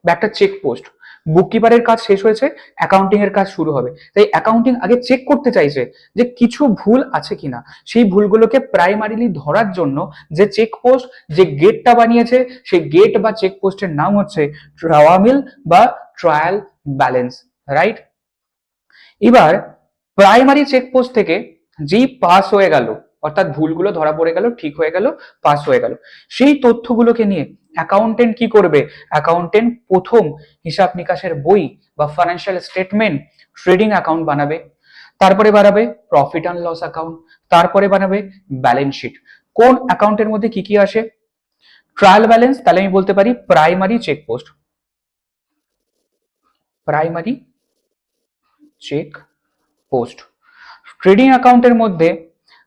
A: বা একটা চেক পোস্ট। বুক কিপারের কাজ শেষ হয়েছে, অ্যাকাউন্টিং এর কাজ শুরু হবে, তাই অ্যাকাউন্টিং আগে চেক করতে চাইছে যে কিছু ভুল আছে কিনা, সেই ভুলগুলোকে প্রাইমারিলি ধরার জন্য যে চেক পোস্ট, যে গেটটা বানিয়েছে, সেই গেট বা চেক পোস্টের নাম হচ্ছে রেওয়া মিল বা ট্রায়াল ব্যালেন্স, রাইট? এবার প্রাইমারি চেকপোস্ট থেকে যেই পাস হয়ে গেল, অর্থাৎ ভুলগুলো ধরা পড়ে গেল, ঠিক হয়ে গেল, পাস হয়ে গেল, সেই তথ্যগুলোকে নিয়ে অ্যাকাউন্টেন্ট কি করবে? অ্যাকাউন্টেন্ট প্রথম হিসাব নিকাশের বই বা ফাইন্যান্সিয়াল স্টেটমেন্ট, ট্রেডিং অ্যাকাউন্ট বানাবে, তারপরে বানাবে প্রফিট অ্যান্ড লস অ্যাকাউন্ট, তারপরে বানাবে ব্যালেন্স শিট। কোন অ্যাকাউন্টের মধ্যে কি কি আসে? ট্রায়াল ব্যালেন্স, তাহলে আমি বলতে পারি primary checkpost, primary check post. Trading অ্যাকাউন্টের মধ্যে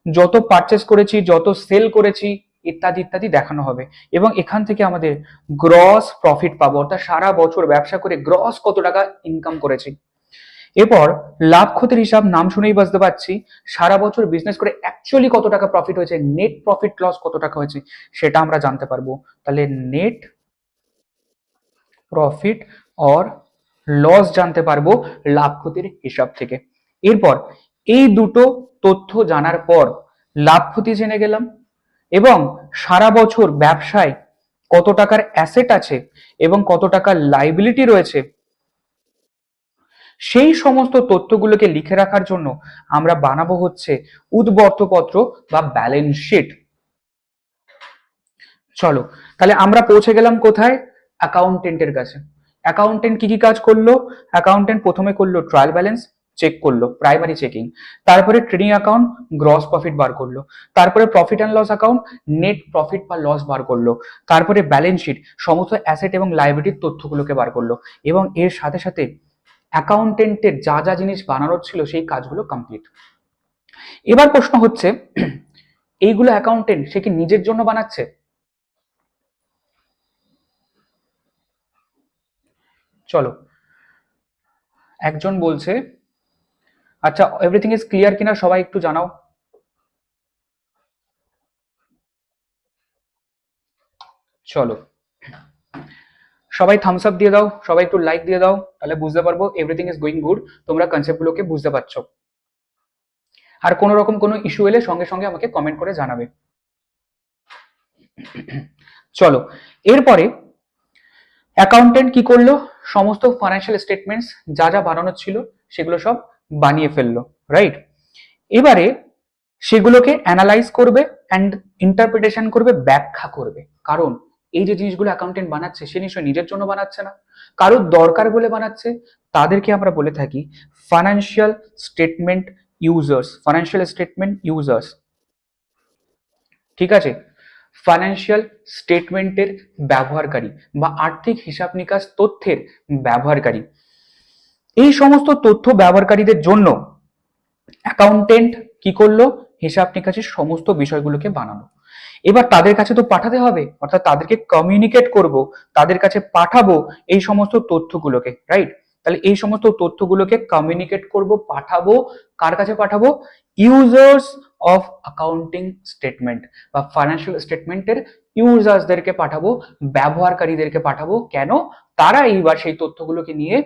A: যত পারচেস করেছি, যত সেল করেছি, ইত্যাদি ইত্যাদি দেখানো হবে, এবং এখান থেকে আমাদের গ্রস প্রফিট পাবো, অর্থাৎ সারা বছর ব্যবসা করে গ্রস কত টাকা ইনকাম করেছি। এরপর লাভ ক্ষতির হিসাব, নাম শুনেই বুঝতে পারছি সারা বছর বিজনেস করে অ্যাকচুয়ালি কত টাকা প্রফিট হয়েছে, নেট প্রফিট লস কত টাকা হয়েছে সেটা আমরা জানতে পারবো। তাহলে নেট প্রফিট অর লস জানতে পারবো লাভ ক্ষতির হিসাব থেকে। এরপর এই দুটো তথ্য জানার পর লাভ ক্ষতি জেনে গেলাম, এবং সারা বছর ব্যবসায় কত টাকার অ্যাসেট আছে এবং কত টাকার লাইবিলিটি রয়েছে, সেই সমস্ত তথ্যগুলোকে লিখে রাখার জন্য আমরা বানাবো হচ্ছে উদ্বর্তপত্র বা ব্যালেন্স শিট। চলো, তাহলে আমরা পৌঁছে গেলাম কোথায়? অ্যাকাউন্টেন্টের কাছে। অ্যাকাউন্টেন্ট কি কি কাজ করলো? অ্যাকাউন্টেন্ট প্রথমে করলো ট্রায়াল ব্যালেন্স, চেক করলো, প্রাইমারি চেকিং, তারপরে ট্রেডিং অ্যাকাউন্ট গ্রস প্রফিট বার করলো, তারপরে profit and loss account net profit বা লস বার করলো, তারপরে ব্যালেন্স শিট সমস্ত অ্যাসেট এবং লাইবিলিটির তথ্যগুলোকে বার করলো, এবং এর সাথে সাথে অ্যাকাউন্টেন্টের যা যা জিনিস বানানোর ছিল সেই কাজগুলো কমপ্লিট। এবার প্রশ্ন হচ্ছে, এইগুলো অ্যাকাউন্টেন্ট সে কি নিজের জন্য বানাচ্ছে? চলো, একজন বলছে, আচ্ছা এভরিথিং ইজ ক্লিয়ার কিনা সবাই একটু জানাও। চলো, সবাই থামস আপ দিয়ে দাও, সবাই একটু লাইক দিয়ে দাও, তাহলে বুঝতে পারবো এভরিথিং ইজ গোয়িং গুড, তোমরা কনসেপ্টগুলোকে বুঝতে পারছো। আর কোনো রকম কোনো ইস্যু এলে সঙ্গে সঙ্গে আমাকে কমেন্ট করে জানাবে। চলো, এরপরে অ্যাকাউন্টেন্ট কি করলো? সমস্ত ফাইন্যান্সিয়াল স্টেটমেন্টস যা যা বানানোর ছিল সেগুলো সব বানিয়ে ফেললো, রাইট? এবারে সেগুলোকে অ্যানালাইজ করবে অ্যান্ড ইন্টারপ্রিটেশন করবে, ব্যাখ্যা করবে। কারণ এই যে জিনিসগুলো অ্যাকাউন্টেন্ট বানাচ্ছে সে নিশ্চয়ই নিজের জন্য বানাচ্ছে না, কারোর দরকার বলে বানাচ্ছে। তাদেরকে আমরা বলে থাকি financial statement users, financial statement users, ঠিক আছে? ফাইন্যান্সিয়াল স্টেটমেন্টের ব্যবহারকারী বা আর্থিক হিসাব নিকাশ তথ্যের ব্যবহারকারী। এই সমস্ত তথ্য ব্যবহারকারীদের জন্য অ্যাকাউন্টেন্ট কি করলো? হিসাব নিকাশের সমস্ত বিষয়গুলোকে বানানো। এবার তাদের কাছে তো পাঠাতে হবে, অর্থাৎ তাদেরকে কমিউনিকেট করব, তাদের কাছে পাঠাবো এই সমস্ত তথ্যগুলোকে, রাইট? তাহলে এই সমস্ত তথ্যগুলোকে কমিউনিকেট করব, পাঠাবো, কার কাছে পাঠাবো? ইউজার্স অফ অ্যাকাউন্টিং স্টেটমেন্ট বা ফাইন্যান্সিয়াল স্টেটমেন্টের ইউজার্সদেরকে পাঠাবো, ব্যবহারকারীদেরকে পাঠাবো। কেন? তারা এইবার সেই তথ্যগুলোকে নিয়ে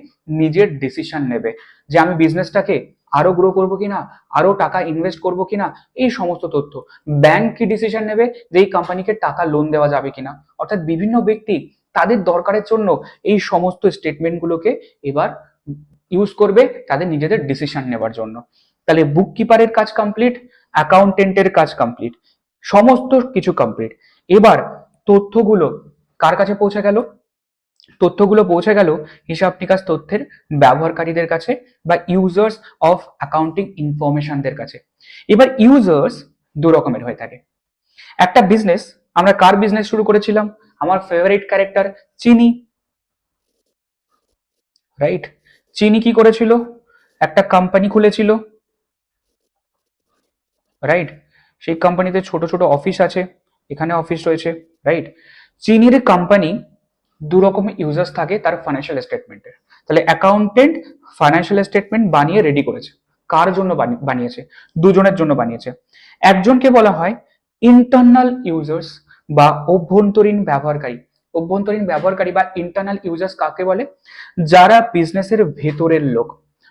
A: নিজের ডিসিশন নেবে যে আমি বিজনেসটাকে আরো গ্রো করবো কিনা, আরো টাকা ইনভেস্ট করবো কিনা, এই সমস্ত তথ্য। ব্যাংক কি ডিসিশন নেবে যে এই কোম্পানিকে টাকা লোন দেওয়া যাবে কিনা। অর্থাৎ বিভিন্ন ব্যক্তি তাদের দরকারের জন্য এই সমস্ত স্টেটমেন্টগুলোকে এবার ইউজ করবে তাদের নিজেদের ডিসিশন নেবার জন্য। তাহলে বুক কিপারের কাজ কমপ্লিট, অ্যাকাউন্টেন্টের কাজ কমপ্লিট, সমস্ত কিছু কমপ্লিট। এবার তথ্যগুলো কার কাছে পৌঁছে গেল? তথ্যগুলো পৌঁছে গেল হিসাব নিকাশ তথ্যের ব্যবহারকারীদের কাছে বা ইউজার্স অফ অ্যাকাউন্টিং ইনফরমেশনদের কাছে। এবার ইউজার্স দু রকমের হয়ে থাকে। একটা বিজনেস, আমরা কার বিজনেস শুরু করেছিলাম? আমার ফেভারিট ক্যারেক্টার চিনি, রাইট? চিনি কি করেছিল? একটা কোম্পানি খুলেছিল, রাইট? সেই কোম্পানিতে ছোট ছোট অফিস আছে, এখানে অফিস রয়েছে, রাইট? চিনির কোম্পানি দু রকমের ইউজার্স থাকে তার ফাইন্যান্সিয়াল স্টেটমেন্টে। তাহলে অ্যাকাউন্টেন্ট ফাইন্যান্সিয়াল স্টেটমেন্ট বানিয়ে রেডি করেছে। কার জন্য বানিয়েছে? দুজনের জন্য বানিয়েছে। একজনকে বলা হয় ইন্টারনাল ইউজার্স বা অভ্যন্তরীণ ব্যবহারকারী। অভ্যন্তরীণ ব্যবহারকারী বা ইন্টারনাল ইউজার্স কাকে বলে? যারা বিজনেসের ভেতরের লোক,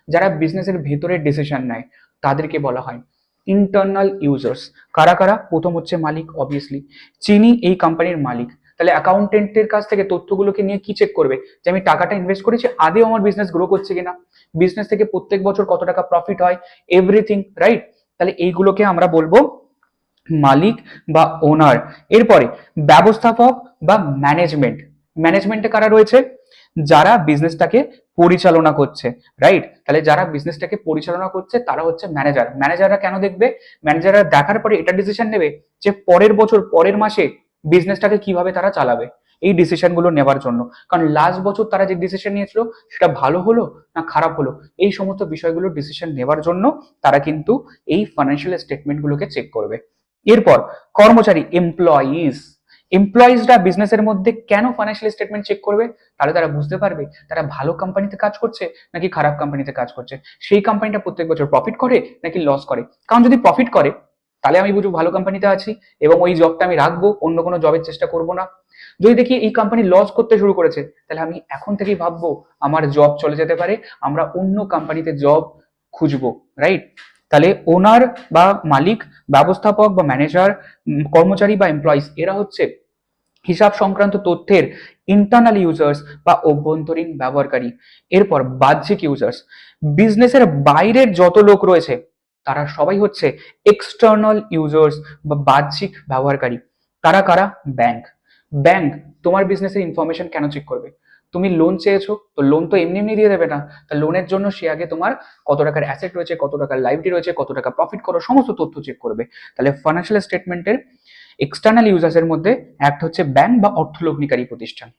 A: যারা বিজনেসের ভেতরের ডিসিশন নেয়, তাদেরকে বলা হয় ইন্টারনাল ইউজার্স। কারা কারা? প্রথম হচ্ছে মালিক, অবভিয়াসলি চিনি এই কোম্পানির মালিক। তাহলে অ্যাকাউন্টেন্টের কাছ থেকে তথ্যগুলোকে নিয়ে কি চেক করবে? যে আমি টাকাটা ইনভেস্ট করেছি, আদেও আমার বিজনেস গ্রো করছে কিনা, বিজনেস থেকে প্রত্যেক বছর কত টাকা প্রফিট হয়, এভরিথিং, রাইট? তাহলে এইগুলোকে আমরা বলবো মালিক বা ওনার। এরপরে ব্যবস্থাপক বা ম্যানেজমেন্ট। ম্যানেজমেন্টে কারা রয়েছে? যারা বিজনেসটাকে পরিচালনা করছে, রাইট? তাহলে যারা বিজনেসটাকে পরিচালনা করছে তারা হচ্ছে ম্যানেজার। ম্যানেজাররা কেন দেখবে? ম্যানেজাররা দেখার পরে এটা ডিসিশন নেবে যে পরের বছর, পরের মাসে বিজনেসটাকে কিভাবে তারা চালাবে, এই ডিসিশনগুলো নেওয়ার জন্য। কারণ লাস্ট বছর তারা যে ডিসিশন নিয়েছিল সেটা ভালো হলো না খারাপ হলো, এই সমস্ত বিষয়গুলো ডিসিশন নেওয়ার জন্য তারা কিন্তু এই ফাইন্যান্সিয়াল স্টেটমেন্টগুলোকে চেক করবে। এরপর কর্মচারী, এমপ্লয়িজ। এমপ্লয়িজরা বিজনেসের মধ্যে কেন ফাইন্যান্সিয়াল স্টেটমেন্ট চেক করবে? তাহলে তারা বুঝতে পারবে তারা ভালো কোম্পানিতে কাজ করছে নাকি খারাপ কোম্পানিতে কাজ করছে, সেই কোম্পানিটা প্রত্যেক বছর প্রফিট করে নাকি লস করে। কারণ যদি প্রফিট করে তাহলে আমি বুঝবো ভালো কোম্পানিতে আছি এবং ওই জবটা আমি রাখবো, অন্য কোনো জবের চেষ্টা করব না। যদি দেখি এই কোম্পানি লস করতে শুরু করেছে তাহলে আমি এখন থেকেই ভাববো আমার জব চলে যেতে পারে, আমরা অন্য কোম্পানিতে জব খুঁজবো, রাইট? তাহলে ওনার বা মালিক, ব্যবস্থাপক বা ম্যানেজার, কর্মচারী বা এমপ্লয়িজ, এরা হচ্ছে হিসাব সংক্রান্ত তথ্যের ইন্টারনাল ইউজার্স বা অভ্যন্তরীণ ব্যবহারকারী। এরপর বাহ্যিক ইউজার্স, বিজনেসের বাইরের যত লোক রয়েছে তারা সবাই হচ্ছে এক্সটার্নাল ইউজার্স বা বাহ্যিক ব্যবহারকারী। কারা কারা? ব্যাংক। ব্যাংক তোমার বিজনেসের ইনফরমেশন কেন চেক করবে? তুমি লোন চেয়েছো, তো লোন তো এমনি এমনি দিয়ে দেবে না, তা লোনের জন্য সে আগে তোমার কত টাকার অ্যাসেট রয়েছে, কত টাকার লাইবিলিটি রয়েছে, কত টাকা প্রফিট করো, সমস্ত তথ্য চেক করবে। তাহলে ফাইন্যান্সিয়াল স্টেটমেন্টের এক্সটার্নাল ইউজার্সের মধ্যে একটা হচ্ছে ব্যাংক বা অর্থলগ্নিকারী প্রতিষ্ঠান।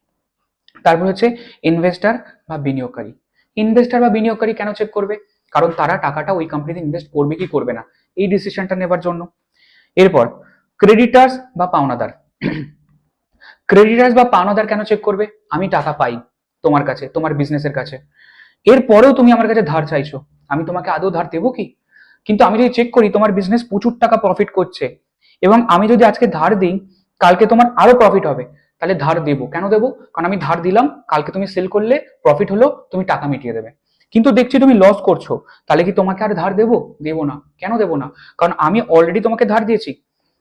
A: তারপর হচ্ছে ইনভেস্টার বা বিনিয়োগকারী। ইনভেস্টার বা বিনিয়োগকারী কেন চেক করবে? কারণ তারা টাকাটা ওই কোম্পানিতে ইনভেস্ট করবে কি করবে না, এই ডিসিশনটা নেবার জন্য। এরপর ক্রেডিটার্স বা পাওনাদার। ক্রেডিটার্স বা পাওনাদার কেন চেক করবে? আমি টাকা পাই তোমার কাছে, তোমার বিজনেসের কাছে, এরপরেও তুমি আমার কাছে ধার চাইছো, আমি তোমাকে আদৌ ধার দেবো কি? কিন্তু আমি যদি চেক করি তোমার বিজনেস প্রচুর টাকা প্রফিট করছে এবং আমি যদি আজকে ধার দিই কালকে তোমার আরো প্রফিট হবে, তাহলে ধার দেবো। কেন দেবো? কারণ আমি ধার দিলাম, কালকে তুমি সেল করলে প্রফিট হলো, তুমি টাকা মিটিয়ে দেবে। কিন্তু দেখছি তুমি লস করছো, তাহলে কি তোমাকে আর ধার দেবো? দেবো না। কেন দেবো না? কারণ আমি অলরেডি তোমাকে ধার দিয়েছি,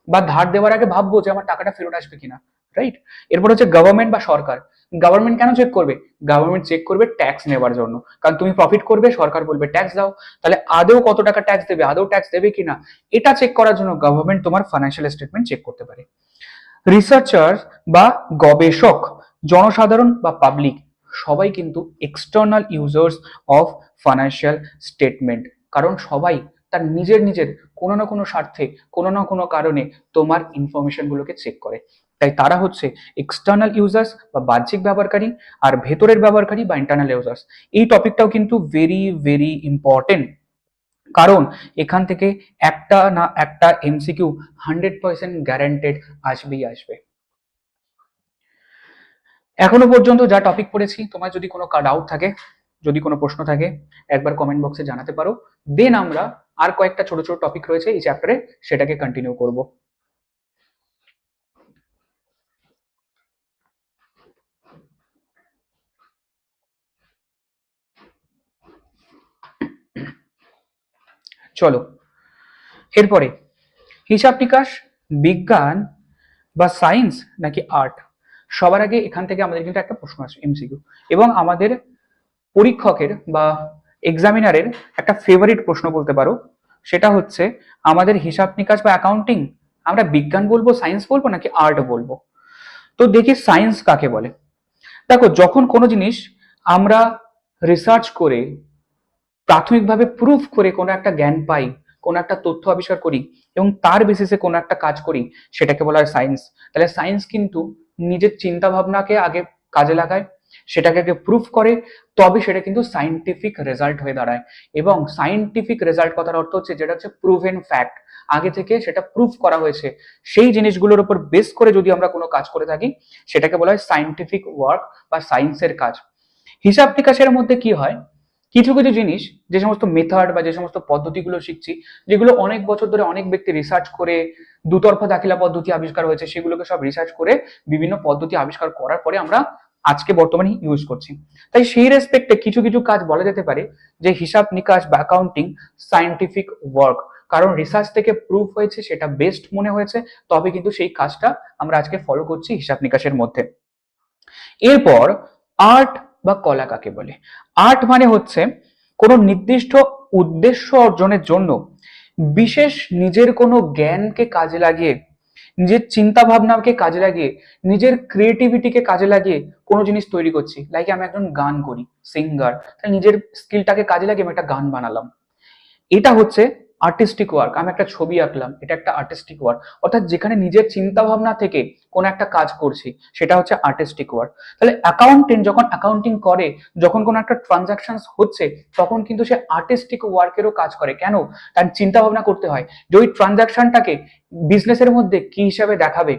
A: বা ধার দেওয়ার আগে ভাববো যে আমার টাকাটা ফেরত আসবে কিনা, রাইট? এরপর হচ্ছে গভর্নমেন্ট বা সরকার। গভর্নমেন্ট কেন চেক করবে? গভর্নমেন্ট চেক করবে ট্যাক্স নেবার জন্য, কারণ তুমি প্রফিট করবে, সরকার বলবে ট্যাক্স দাও, তাহলে আদৌ কত টাকা ট্যাক্স দেবে, আদৌ ট্যাক্স দেবে কিনা, এটা চেক করার জন্য গভর্নমেন্ট তোমার ফাইন্যান্সিয়াল স্টেটমেন্ট চেক করতে পারে। রিসার্চার বা গবেষক, জনসাধারণ বা পাবলিক, সবাই কিন্তু external users of financial statement. কারণ সবাই তার নিজের নিজের কোনো না কোনো স্বার্থে, কোনো না কোনো কারণে তোমার ইনফরমেশন গুলোকে চেক করে। তাই তারা হচ্ছে এক্সটার্নাল ইউজার্স বা বাহ্যিক ব্যবহারকারী, আর ভেতরের ব্যবহারকারী বা ইন্টারনাল ইউজার্স। এই টপিকটাও কিন্তু ভেরি ভেরি ইম্পর্টেন্ট, কারণ এখান থেকে একটা না একটা এমসিকিউ 100% গ্যারান্টেড আসবেই আসবে। এখনো পর্যন্ত যা টপিক পড়েছি, তোমার যদি কোনো ডাউট থাকে, যদি কোনো প্রশ্ন থাকে, একবার কমেন্ট বক্সে জানাতে পারো। দেন আমরা আর কয়েকটা ছোট ছোট টপিক রয়েছে এই চ্যাপ্টারে, সেটাকে কন্টিনিউ করব। চলো এরপরে, হিসাব নিকাশ বিজ্ঞান বা সায়েন্স নাকি আর্ট? সবার আগে এখান থেকে আমাদের কিন্তু একটা প্রশ্ন আছে এমসিকিউ, এবং আমাদের পরীক্ষকের বা এক্সামিনারের একটা ফেভারিট প্রশ্ন বলতে পারো। সেটা হচ্ছে আমাদের হিসাব নিকাশ বা অ্যাকাউন্টিং আমরা বিজ্ঞান বলবো, সায়েন্স বলবো নাকি আর্ট বলবো? তো দেখি সায়েন্স কাকে বলে। দেখো, যখন কোনো জিনিস আমরা রিসার্চ করে প্রাথমিকভাবে প্রুফ করে কোনো একটা জ্ঞান পাই, কোনো একটা তথ্য আবিষ্কার করি এবং তার বেসিসে কোনো একটা কাজ করি, সেটাকে বলা হয় সায়েন্স। তাহলে সায়েন্স কিন্তু নিজের চিন্তা ভাবনাকে আগে কাজে লাগায়, সেটাকে আগে প্রুফ করে, তবে সেটা কিন্তু সাইন্টিফিক রেজাল্ট হয়ে দাঁড়ায়। এবং সাইন্টিফিক রেজাল্ট কথার অর্থ হচ্ছে যেটা হচ্ছে প্রুভেন ফ্যাক্ট, আগে থেকে সেটা প্রুফ করা হয়েছে, সেই জিনিসগুলোর উপর বেস করে যদি আমরা কোনো কাজ করে থাকি, সেটাকে বলা হয় সাইন্টিফিক ওয়ার্ক বা সায়েন্সের কাজ। হিসাব নিকাশের মধ্যে কি হয়, কিছু কিছু জিনিস, যে সমস্ত মেথড বা যে সমস্ত পদ্ধতিগুলো শিখছি, যেগুলো অনেক বছর ধরে অনেক ব্যক্তি রিসার্চ করে দুতরফা দাখিলা পদ্ধতি আবিষ্কার হয়েছে, সেগুলোকে সব রিসার্চ করে বিভিন্ন পদ্ধতি আবিষ্কার করার পরে আমরা আজকে বর্তমানে ইউজ করছি। তাই সেই রেসপেক্টে কিছু কিছু কাজ বলা যেতে পারে যে হিসাব নিকাশ বা অ্যাকাউন্টিং সায়েন্টিফিক ওয়ার্ক, কারণ রিসার্চ থেকে প্রুফ হয়েছে, সেটা বেস্ট মনে হয়েছে, তবে কিন্তু সেই কাজটা আমরা আজকে ফলো করছি হিসাব নিকাশের মধ্যে। এরপর আর্ট বা কলা কাকে বলে? আর্ট মানে হচ্ছে কোনো নির্দিষ্ট উদ্দেশ্য অর্জনের জন্য বিশেষ নিজের কোনো জ্ঞানকে কাজে লাগিয়ে, নিজের চিন্তা ভাবনাকে কাজে লাগিয়ে, নিজের ক্রিয়েটিভিটিকে কাজে লাগিয়ে কোনো জিনিস তৈরি করছি। লাইক আমি একজন গান করি, সিঙ্গার, তাহলে নিজের স্কিলটাকে কাজে লাগিয়ে আমি একটা গান বানালাম, এটা হচ্ছে আর্টিস্টিক ওয়ার্ক। আমি একটা ছবি আঁকলাম, এটা একটা আর্টিস্টিক ওয়ার্ক। অর্থাৎ যেখানে নিজের চিন্তা ভাবনা থেকে কোন একটা কাজ করছি, সেটা হচ্ছে আর্টিস্টিক ওয়ার্ক। তাহলে অ্যাকাউন্টেন্ট যখন অ্যাকাউন্টিং করে, যখন কোনো একটা ট্রানজাকশন হচ্ছে, তখন কিন্তু সে আর্টিস্টিক ওয়ার্কেরও কাজ করে। কেন? তার চিন্তা ভাবনা করতে হয় যে ওই ট্রানজাকশনটাকে বিজনেসের মধ্যে কি হিসাবে দেখাবে,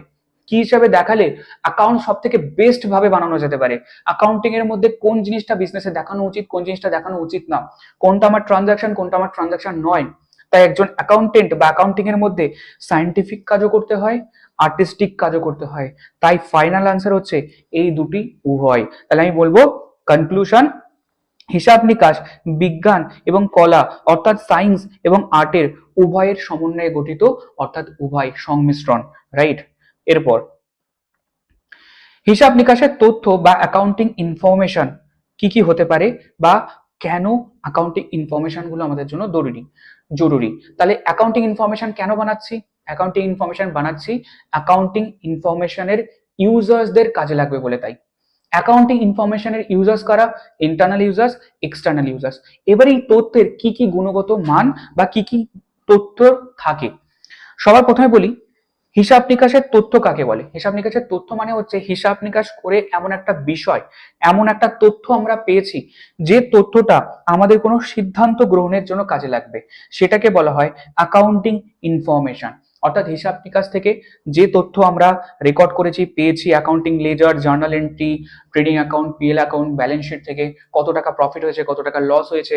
A: কি হিসাবে দেখালে অ্যাকাউন্ট সব থেকে বেস্ট ভাবে বানানো যেতে পারে, অ্যাকাউন্টিং এর মধ্যে কোন জিনিসটা বিজনেসে দেখানো উচিত, কোন জিনিসটা দেখানো উচিত না, কোনটা আমার ট্রানজাকশন, কোনটা আমার ট্রানজাকশন নয়। তাই একজন অ্যাকাউন্টেন্ট বা অ্যাকাউন্টিং এর মধ্যে সায়েন্টিফিক কাজও করতে হয়, আর্টিস্টিক কাজও করতে হয়। তাই ফাইনাল আনসার হচ্ছে এই দুটি উভয়। তাহলে আমি বলবো কনক্লুশন, হিসাব নিকাশ বিজ্ঞান এবং কলা অর্থাৎ সায়েন্স এবং আর্টের উভয়ের সমন্বয়ে গঠিত, অর্থাৎ উভয় সংমিশ্রণ, রাইট। এরপর হিসাব নিকাশের তথ্য বা অ্যাকাউন্টিং ইনফরমেশন কি কি হতে পারে, বা কেন অ্যাকাউন্টিং ইনফরমেশন গুলো আমাদের জন্য জরুরি। তাহলে অ্যাকাউন্টিং ইনফরমেশন কেন বানাচ্ছি? অ্যাকাউন্টিং ইনফরমেশন বানাচ্ছি অ্যাকাউন্টিং ইনফরমেশনের ইউজার্সদের কাজে লাগবে বলে। তাই অ্যাকাউন্টিং ইনফরমেশনের ইউজার্স কারা? Internal users, external users. এবার এই তথ্যের কি কি গুণগত মান বা কি কি তথ্য থাকে, সবার প্রথমে বলি হিসাব নিকাশের তথ্য কাকে বলে। হিসাব নিকাশের তথ্য মানে হচ্ছে হিসাব নিকাশ করে এমন একটা বিষয়, এমন একটা তথ্য আমরা পেয়েছি, যে তথ্যটা আমাদের কোনো সিদ্ধান্ত গ্রহণের জন্য কাজে লাগবে, সেটাকে বলা হয় অ্যাকাউন্টিং ইনফরমেশন। অর্থাৎ হিসাব নিকাশ থেকে যে তথ্য আমরা রেকর্ড করেছি, পেয়েছি, accounting ledger, journal entry, trading account, PL account, balance sheet থেকে কত টাকা প্রফিট হয়েছে, কত টাকা লস হয়েছে,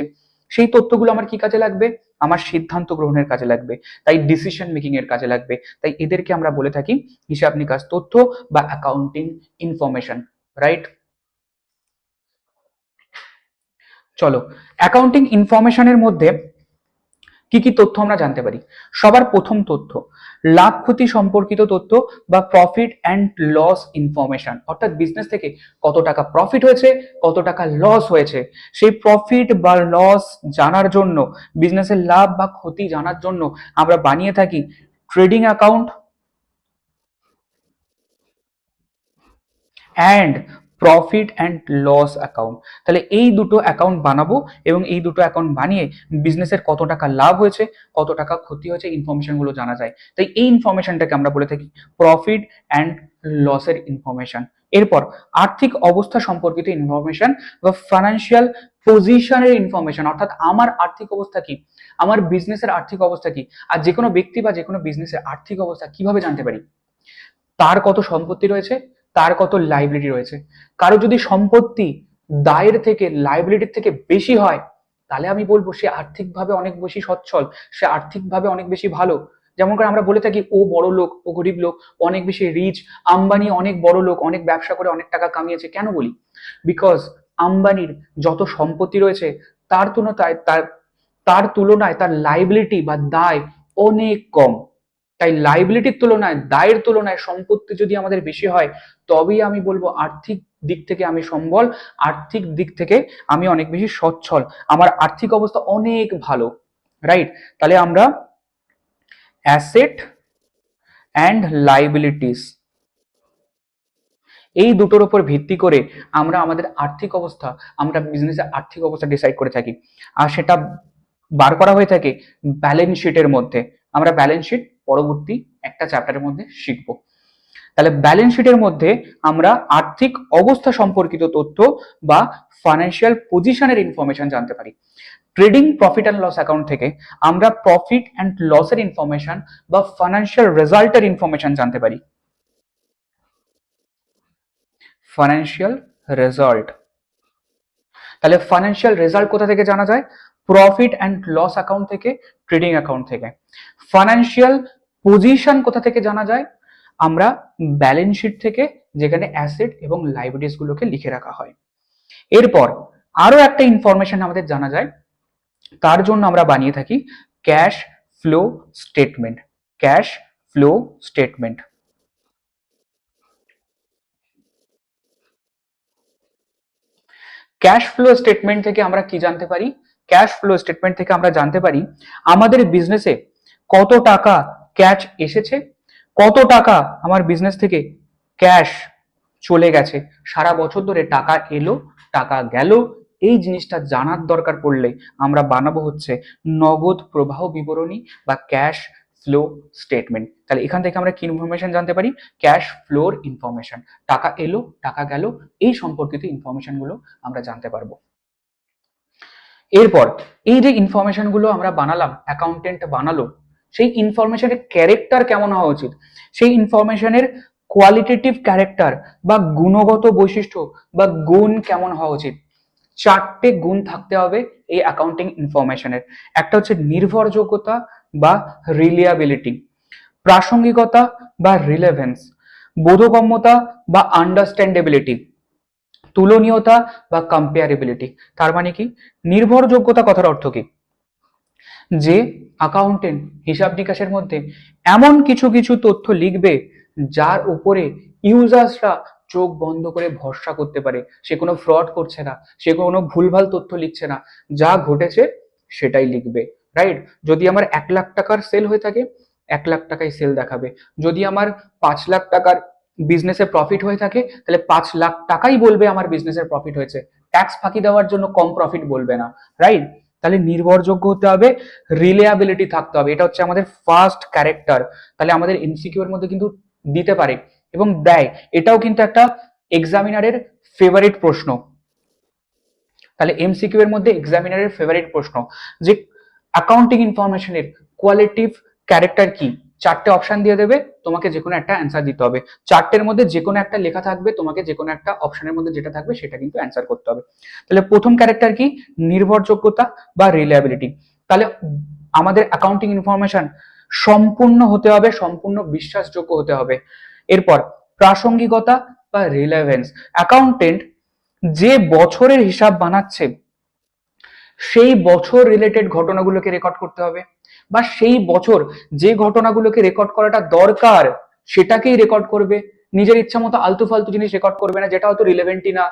A: সেই তথ্যগুলো আমার কি কাজে লাগবে? আমার সিদ্ধান্ত গ্রহণের কাজে লাগবে, তাই ডিসিশন মেকিং এর কাজে লাগবে। তাই এদেরকে আমরা বলে থাকি হিসাব নিকাশ তথ্য বা অ্যাকাউন্টিং ইনফরমেশন, রাইট। চলো, অ্যাকাউন্টিং ইনফরমেশনের মধ্যে কি কি তথ্য আমরা জানতে পারি। সবার প্রথম তথ্য লাভ ক্ষতি সম্পর্কিত তথ্য বা প্রফিট অ্যান্ড লস ইনফরমেশন, অর্থাৎ বিজনেস থেকে কত টাকা প্রফিট হয়েছে, কত টাকা লস হয়েছে, সেই প্রফিট বা লস জানার জন্য, বিজনেসের লাভ বা ক্ষতি জানার জন্য আমরা বানিয়ে থাকি trading account and profit and loss account. তাহলে এই দুটো অ্যাকাউন্ট বানাবো এবং এই দুটো অ্যাকাউন্ট বানিয়ে বিজনেসের কত টাকা লাভ হয়েছে, কত টাকা ক্ষতি হয়েছে, ইনফরমেশন গুলো জানা যায়। তাই এই ইনফরমেশনটাকে আমরা বলে থাকি প্রফিট অ্যান্ড লসের ইনফরমেশন। এরপর আর্থিক অবস্থা সম্পর্কিত ইনফরমেশন বা ফাইন্যান্সিয়াল পজিশনের ইনফরমেশন, অর্থাৎ আমার আর্থিক অবস্থা কি, আমার বিজনেসের আর্থিক অবস্থা কি। আর যে কোনো ব্যক্তি বা যে কোনো বিজনেসের আর্থিক অবস্থা কিভাবে জানতে পারি? তার কত সম্পত্তি রয়েছে, তার কত লাইবিলিটি রয়েছে। কারো যদি সম্পত্তি দায়ের থেকে, লাইবিলিটির থেকে বেশি হয়, তাহলে আমি বলবো সে আর্থিকভাবে অনেক বেশি সচ্ছল, সে আর্থিকভাবে অনেক বেশি ভালো। যেমন করে আমরা বলে থাকি ও বড় লোক, ও গরিব লোক, অনেক বেশি রিচ। আম্বানি অনেক বড় লোক, অনেক ব্যবসা করে অনেক টাকা কামিয়েছে। কেন বলি? বিকজ আম্বানির যত সম্পত্তি রয়েছে, তার তুলনায় তার তুলনায় তার লাইবিলিটি বা দায় অনেক কম। তাই লাইবিলিটির তুলনায়, দায়ের তুলনায় সম্পত্তি যদি আমাদের বেশি হয়, তবেই আমি বলবো আর্থিক দিক থেকে আমি সম্বল, আর্থিক দিক থেকে আমি অনেক বেশি সচ্ছল, আমার আর্থিক অবস্থা অনেক ভালো, রাইট। তাহলে আমরা অ্যাসেট অ্যান্ড লাইবিলিটিস, এই দুটোর উপর ভিত্তি করে আমরা আমাদের আর্থিক অবস্থা, আমরা বিজনেসের আর্থিক অবস্থা ডিসাইড করে থাকি। আর সেটা বার করা হয়ে থাকে ব্যালেন্স শিটের মধ্যে। আমরা ব্যালেন্স শিট পরবর্তী একটা চ্যাপ্টারের মধ্যে শিখবো। তাহলে ব্যালেন্স শিটের মধ্যে আমরা আর্থিক অবস্থা সম্পর্কিত তথ্য বা ফাইন্যান্সিয়াল পজিশনের ইনফরমেশন জানতে পারি। Trading profit and loss account থেকে আমরা প্রফিট অ্যান্ড লসের ইনফরমেশন বা ফাইন্যান্সিয়াল রেজাল্টের ইনফরমেশন জানতে পারি। ফাইন্যান্সিয়াল রেজাল্ট, তাহলে ফাইন্যান্সিয়াল রেজাল্ট কোথা থেকে জানা যায়? প্রফিট অ্যান্ড লস অ্যাকাউন্ট থেকে, ট্রেডিং অ্যাকাউন্ট থেকে। ফাইন্যান্সিয়াল পজিশন কোথা থেকে জানা যায়? আমরা ব্যালেন্স শিট থেকে, যেখানে অ্যাসেট এবং লাইবিলিটিস গুলোকে লিখে রাখা হয়। এরপর আরো একটা ইনফরমেশন আমাদের জানা যায়, তার জন্য আমরা বানিয়ে থাকি cash flow statement. Cash flow statement, cash flow statement থেকে আমরা কি জানতে পারি? ক্যাশ ফ্লো স্টেটমেন্ট থেকে আমরা জানতে পারি আমাদের বিজনেসে কত টাকা ক্যাশ এসেছে, কত টাকা আমার বিজনেস থেকে ক্যাশ চলে গেছে, সারা বছর ধরে টাকা এলো টাকা গেল। এই জিনিসটা জানার দরকার পড়লে আমরা বানাবো হচ্ছে নগদ প্রবাহ বিবরণী বা ক্যাশ ফ্লো স্টেটমেন্ট। তাহলে এখান থেকে আমরা কি ইনফরমেশন জানতে পারি? ক্যাশ ফ্লোর ইনফরমেশন, টাকা এলো টাকা গেল এই সম্পর্কিত ইনফরমেশন গুলো আমরা জানতে পারবো। এরপর এই যে ইনফরমেশন গুলো আমরা বানালাম, অ্যাকাউন্টেন্ট বানালো, সেই ইনফরমেশনের ক্যারেক্টার কেমন হওয়া উচিত, সেই ইনফরমেশনের কোয়ালিটেটিভ ক্যারেক্টার বা গুণগত বৈশিষ্ট্য বা গুণ কেমন হওয়া উচিত? চারটে গুণ থাকতে হবে এই অ্যাকাউন্টিং ইনফরমেশনের। একটা হচ্ছে নির্ভরযোগ্যতা বা রিলিয়াবিলিটি, প্রাসঙ্গিকতা বা রিলেভেন্স, বোধগম্যতা বা আন্ডারস্ট্যান্ডেবিলিটি, তুলনীয়তা বা কম্পেয়ারেবিলিটি। তার মানে কি? নির্ভরযোগ্যতা কথার অর্থ কি? যে অ্যাকাউন্টেন্ট হিসাব নিকাশের মধ্যে এমন কিছু কিছু তথ্য লিখবে যার উপরে ইউজার্সরা চোখ বন্ধ করে ভরসা করতে পারে, সে কোনো ফ্রড করছে না, সে কোনো ভুলভাল তথ্য লিখছে না, যা ঘটেছে সেটাই লিখবে, রাইট? যদি আমার 1 লাখ টাকার সেল হয়ে থাকে 1 লাখ টাকাই সেল দেখাবে, যদি আমার 5 লাখ টাকার বিজনেসে প্রফিট হয়ে থাকে তাহলে 5 লাখ টাকাই বলবে আমার বিজনেসের প্রফিট হয়েছে, ট্যাক্স ফাঁকি দেওয়ার জন্য কম প্রফিট বলবে না, রাইট? তাহলে নির্ভরযোগ্য হতে হবে, রিলেয়াবিলিটি থাকতে হবে, এটা হচ্ছে আমাদের ফার্স্ট ক্যারেক্টার। তাহলে আমাদের এমসিকিউ এর মধ্যে কিন্তু দিতে পারে এবং দেয়, এটাও কিন্তু একটা এক্সামিনারের ফেভারিট প্রশ্ন। তাহলে এমসিকিউ এর মধ্যে এক্সামিনারের ফেভারিট প্রশ্ন যে অ্যাকাউন্টিং ইনফরমেশনের কোয়ালিটিভ ক্যারেক্টার কি, চারটে অপশন দিয়ে দেবে, তোমাকে যে কোনো একটা অ্যান্সার দিতে হবে। চারটের মধ্যে যে কোনো একটা লেখা থাকবে, তোমাকে যে কোনো একটা অপশনের মধ্যে যেটা থাকবে সেটা কিন্তু অ্যান্সার করতে হবে। তাহলে প্রথম ক্যারেক্টার কি? নির্ভরযোগ্যতা বা রিলায়েবিলিটি। তাহলে আমাদের অ্যাকাউন্টিং ইনফরমেশন সম্পূর্ণ হতে হবে, সম্পূর্ণ বিশ্বাসযোগ্য হতে হবে। এরপর প্রাসঙ্গিকতা বা রিলেভেন্স, অ্যাকাউন্টেন্ট যে বছরের হিসাব বানাচ্ছে সেই বছর রিলেটেড ঘটনাগুলোকে রেকর্ড করতে হবে, বা সেই বছর যে ঘটনাগুলোকে রেকর্ড করাটা দরকার সেটাকেই রেকর্ড করবে, নিজের ইচ্ছা মতো আলতু ফালতু জিনিস রেকর্ড করবে না যেটা হয়তো রিলেভেন্টই না।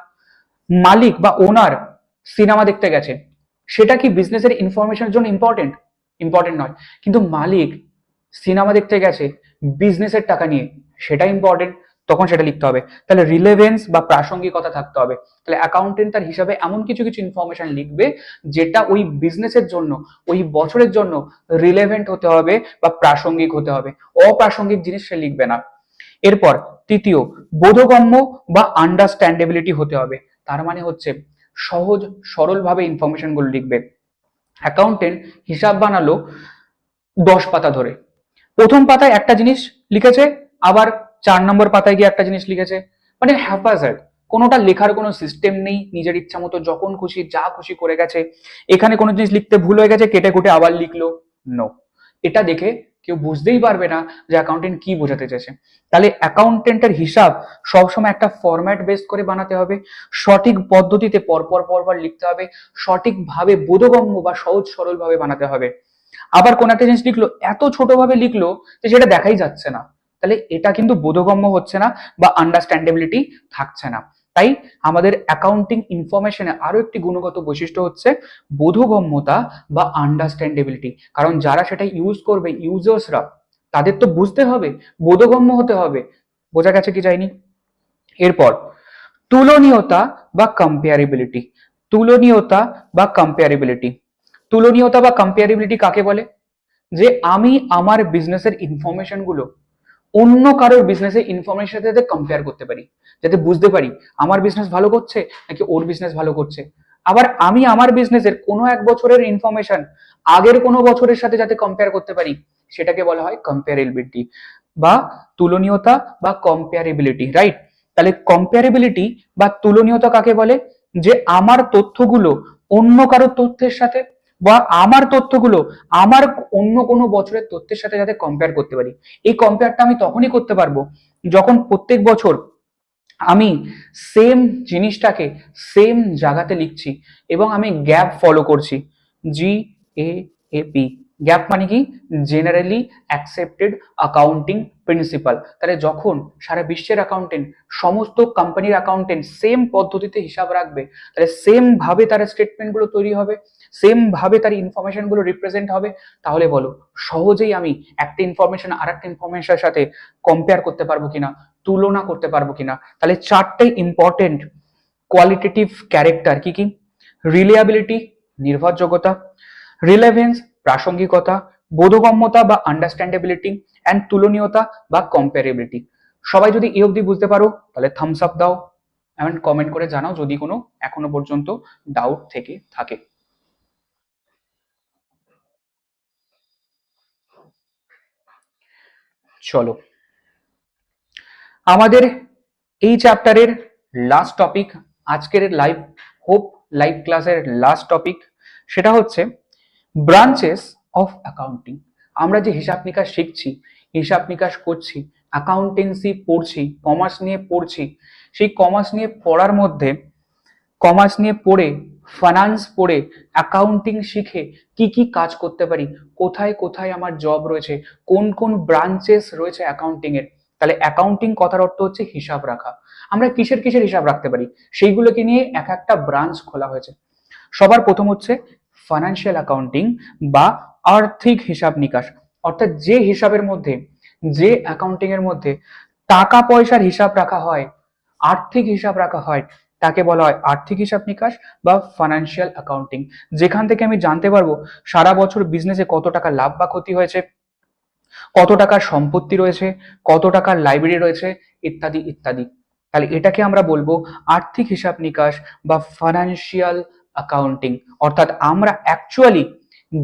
A: মালিক বা ওনার সিনেমা দেখতে গেছে, সেটা কি বিজনেসের ইনফরমেশনের জন্য ইম্পর্টেন্ট? ইম্পর্টেন্ট নয়। কিন্তু মালিক সিনেমা দেখতে গেছে বিজনেসের টাকা নিয়ে, সেটা ইম্পর্টেন্ট, তখন সেটা লিখতে হবে। তাহলে রিলেভেন্স বা প্রাসঙ্গিকতা থাকতে হবে। তাহলে অ্যাকাউন্টেন্ট তার হিসাবে এমন কিছু কিছু ইনফরমেশন লিখবে যেটা ওই বিজনেসের জন্য, ওই বছরের জন্য রিলেভেন্ট হতে হবে বা প্রাসঙ্গিক হতে হবে, অপ্রাসঙ্গিক জিনিস সে লিখবে না। এরপর তৃতীয়, বোধগম্য বা আন্ডারস্ট্যান্ডেবিলিটি হতে হবে। তার মানে হচ্ছে সহজ সরলভাবে ইনফরমেশন গুলো লিখবে। অ্যাকাউন্টেন্ট হিসাব বানালো 10 পাতা ধরে, প্রথম পাতায় একটা জিনিস লিখেছে, আবার 4 নম্বর পাতায় গিয়ে একটা জিনিস লিখেছে, মানে হ্যাপাজার্ড, কোনোটা লেখার কোনো সিস্টেম নেই, নিজের ইচ্ছা মতো যখন খুশি যা খুশি করে গেছে। এখানে কোনো জিনিস লিখতে ভুল হয়ে গেছে, কেটে কুটে আবার লিখলো, নো, এটা দেখে কেউ বুঝতেই পারবে না যে অ্যাকাউন্টেন্ট কি বোঝাতে চেয়েছে। তাহলে অ্যাকাউন্টেন্টের হিসাব সবসময় একটা ফরম্যাট বেস করে বানাতে হবে, সঠিক পদ্ধতিতে পরপর পরপর লিখতে হবে, সঠিকভাবে বোধগম্য বা সহজ সরল ভাবে বানাতে হবে। আবার কোন একটা জিনিস লিখলো, এত ছোটভাবে লিখলো যে সেটা দেখাই যাচ্ছে না, তাহলে এটা কিন্তু বোধগম্য হচ্ছে না বা আন্ডারস্ট্যান্ডেবিলিটি থাকছে না। তাই আমাদের অ্যাকাউন্টিং ইনফরমেশনে আরো একটি গুণগত বৈশিষ্ট্য হচ্ছে বোধগম্যতা বা আন্ডারস্ট্যান্ডেবিলিটি। কারণ যারা সেটা ইউজ করবে, ইউজার্সরা, তাদের তো বুঝতে হবে, বোধগম্য হতে হবে। বোঝা গেছে কি যায়নি? এরপর তুলনীয়তা বা কম্পেয়ারেবিলিটি। তুলনীয়তা বা কম্পেয়ারেবিলিটি। তুলনীয়তা বা কম্পেয়ারেবিলিটি কাকে বলে? যে আমি আমার বিজনেসের ইনফরমেশন গুলো অন্য কারোর বিজনেসের ইনফরমেশন সাথে কম্পেয়ার করতে পারি, যাতে বুঝতে পারি আমার বিজনেস ভালো করছে নাকি ওর বিজনেস ভালো করছে। আবার আমি আমার বিজনেসের কোনো এক বছরের ইনফরমেশন আগের কোনো বছরের সাথে যাতে কম্পেয়ার করতে পারি, সেটাকে বলা হয় কম্পেয়ারেবিলিটি বা তুলনীয়তা বা কম্পেয়ারেবিলিটি, রাইট? তাহলে কম্পেয়ারেবিলিটি বা তুলনীয়তা কাকে বলে? যে আমার তথ্যগুলো অন্য কারোর তথ্যের সাথে বা আমার তথ্যগুলো আমার অন্য কোনো বছরের তথ্যের সাথে যাতে কম্পেয়ার করতে পারি। এই কম্পেয়ারটা আমি তখনই করতে পারবো যখন প্রত্যেক বছর আমি সেম জিনিসটাকে সেম জায়গাতে লিখছি এবং আমি গ্যাপ ফলো করছি। GAAP, গ্যাপ মানে কি? Generally accepted accounting principal. তাহলে যখন সারা বিশ্বের অ্যাকাউন্টেন্ট, সমস্ত কোম্পানির অ্যাকাউন্টেন্ট সেম পদ্ধতিতে হিসাব রাখবে, তাহলে সেম ভাবে তার স্টেটমেন্ট গুলো তৈরি হবে, সেম ভাবে তার ইনফরমেশন গুলো রিপ্রেজেন্ট হবে। তাহলে বলো সহজেই আমি একটা ইনফরমেশন আর একটা ইনফরমেশনের সাথে কম্পেয়ার করতে পারবো কিনা, তুলনা করতে পারবো কিনা। তাহলে চারটে ইম্পর্টেন্ট কোয়ালিটেটিভ ক্যারেক্টার কি কি? রিলায়েবিলিটি, নির্ভরযোগ্যতা; রিলেভেন্স, প্রাসঙ্গিকতা; বোধগম্যতা বা আন্ডারস্ট্যান্ডেবিলিটি; অ্যান্ড তুলনীয়তা বা কম্পারেবিলিটি। সবাই যদি এই অবধি বুঝতে পারো তাহলে থামস আপ দাও এন্ড কমেন্ট করে জানাও যদি কোনো এখনো পর্যন্ত ডাউট থেকে থাকে। চলো আমাদের এই চ্যাপ্টারের লাস্ট টপিক, আজকের লাইভ হোপ লাইভ ক্লাসের লাস্ট টপিক, সেটা হচ্ছে ব্রাঞ্চেস অফ অ্যাকাউন্টিং। আমরা যে হিসাব নিকাশ শিখছি, হিসাব নিকাশ করছি, অ্যাকাউন্টেন্সি পড়ছি, কমার্স নিয়ে পড়ছি, সেই কমার্স নিয়ে পড়ার মধ্যে কমার্স নিয়ে পড়ে, ফাইন্যান্স পড়ে, অ্যাকাউন্টিং শিখে কি কি কাজ করতে পারি, কোথায় কোথায় আমার জব রয়েছে, কোন কোন ব্রাঞ্চেস রয়েছে অ্যাকাউন্টিং এর। তাহলে অ্যাকাউন্টিং কথার অর্থ হচ্ছে হিসাব রাখা। আমরা কিসের কিসের হিসাব রাখতে পারি সেইগুলোকে নিয়ে এক একটা ব্রাঞ্চ খোলা হয়েছে। সবার প্রথম হচ্ছে ফাইন্যান্সিয়াল অ্যাকাউন্টিং বা আর্থিক হিসাব নিকাশ, অর্থাৎ যে হিসাবের মধ্যে, যে অ্যাকাউন্টিং এর মধ্যে টাকা পয়সার হিসাব রাখা হয়, আর্থিক হিসাব রাখা হয়, তাকে বলা হয় আর্থিক হিসাব নিকাশ বা ফাইন্যান্সিয়াল অ্যাকাউন্টিং। যেখান থেকে আমি জানতে পারবো সারা বছর বিজনেসে কত টাকা লাভ বা ক্ষতি হয়েছে, কত টাকার সম্পত্তি রয়েছে, কত টাকার লাইব্রেরি রয়েছে, ইত্যাদি ইত্যাদি। তাহলে এটাকে আমরা বলবো আর্থিক হিসাব নিকাশ বা ফাইন্যান্সিয়াল অ্যাকাউন্টিং। অর্থাৎ আমরা অ্যাকচুয়ালি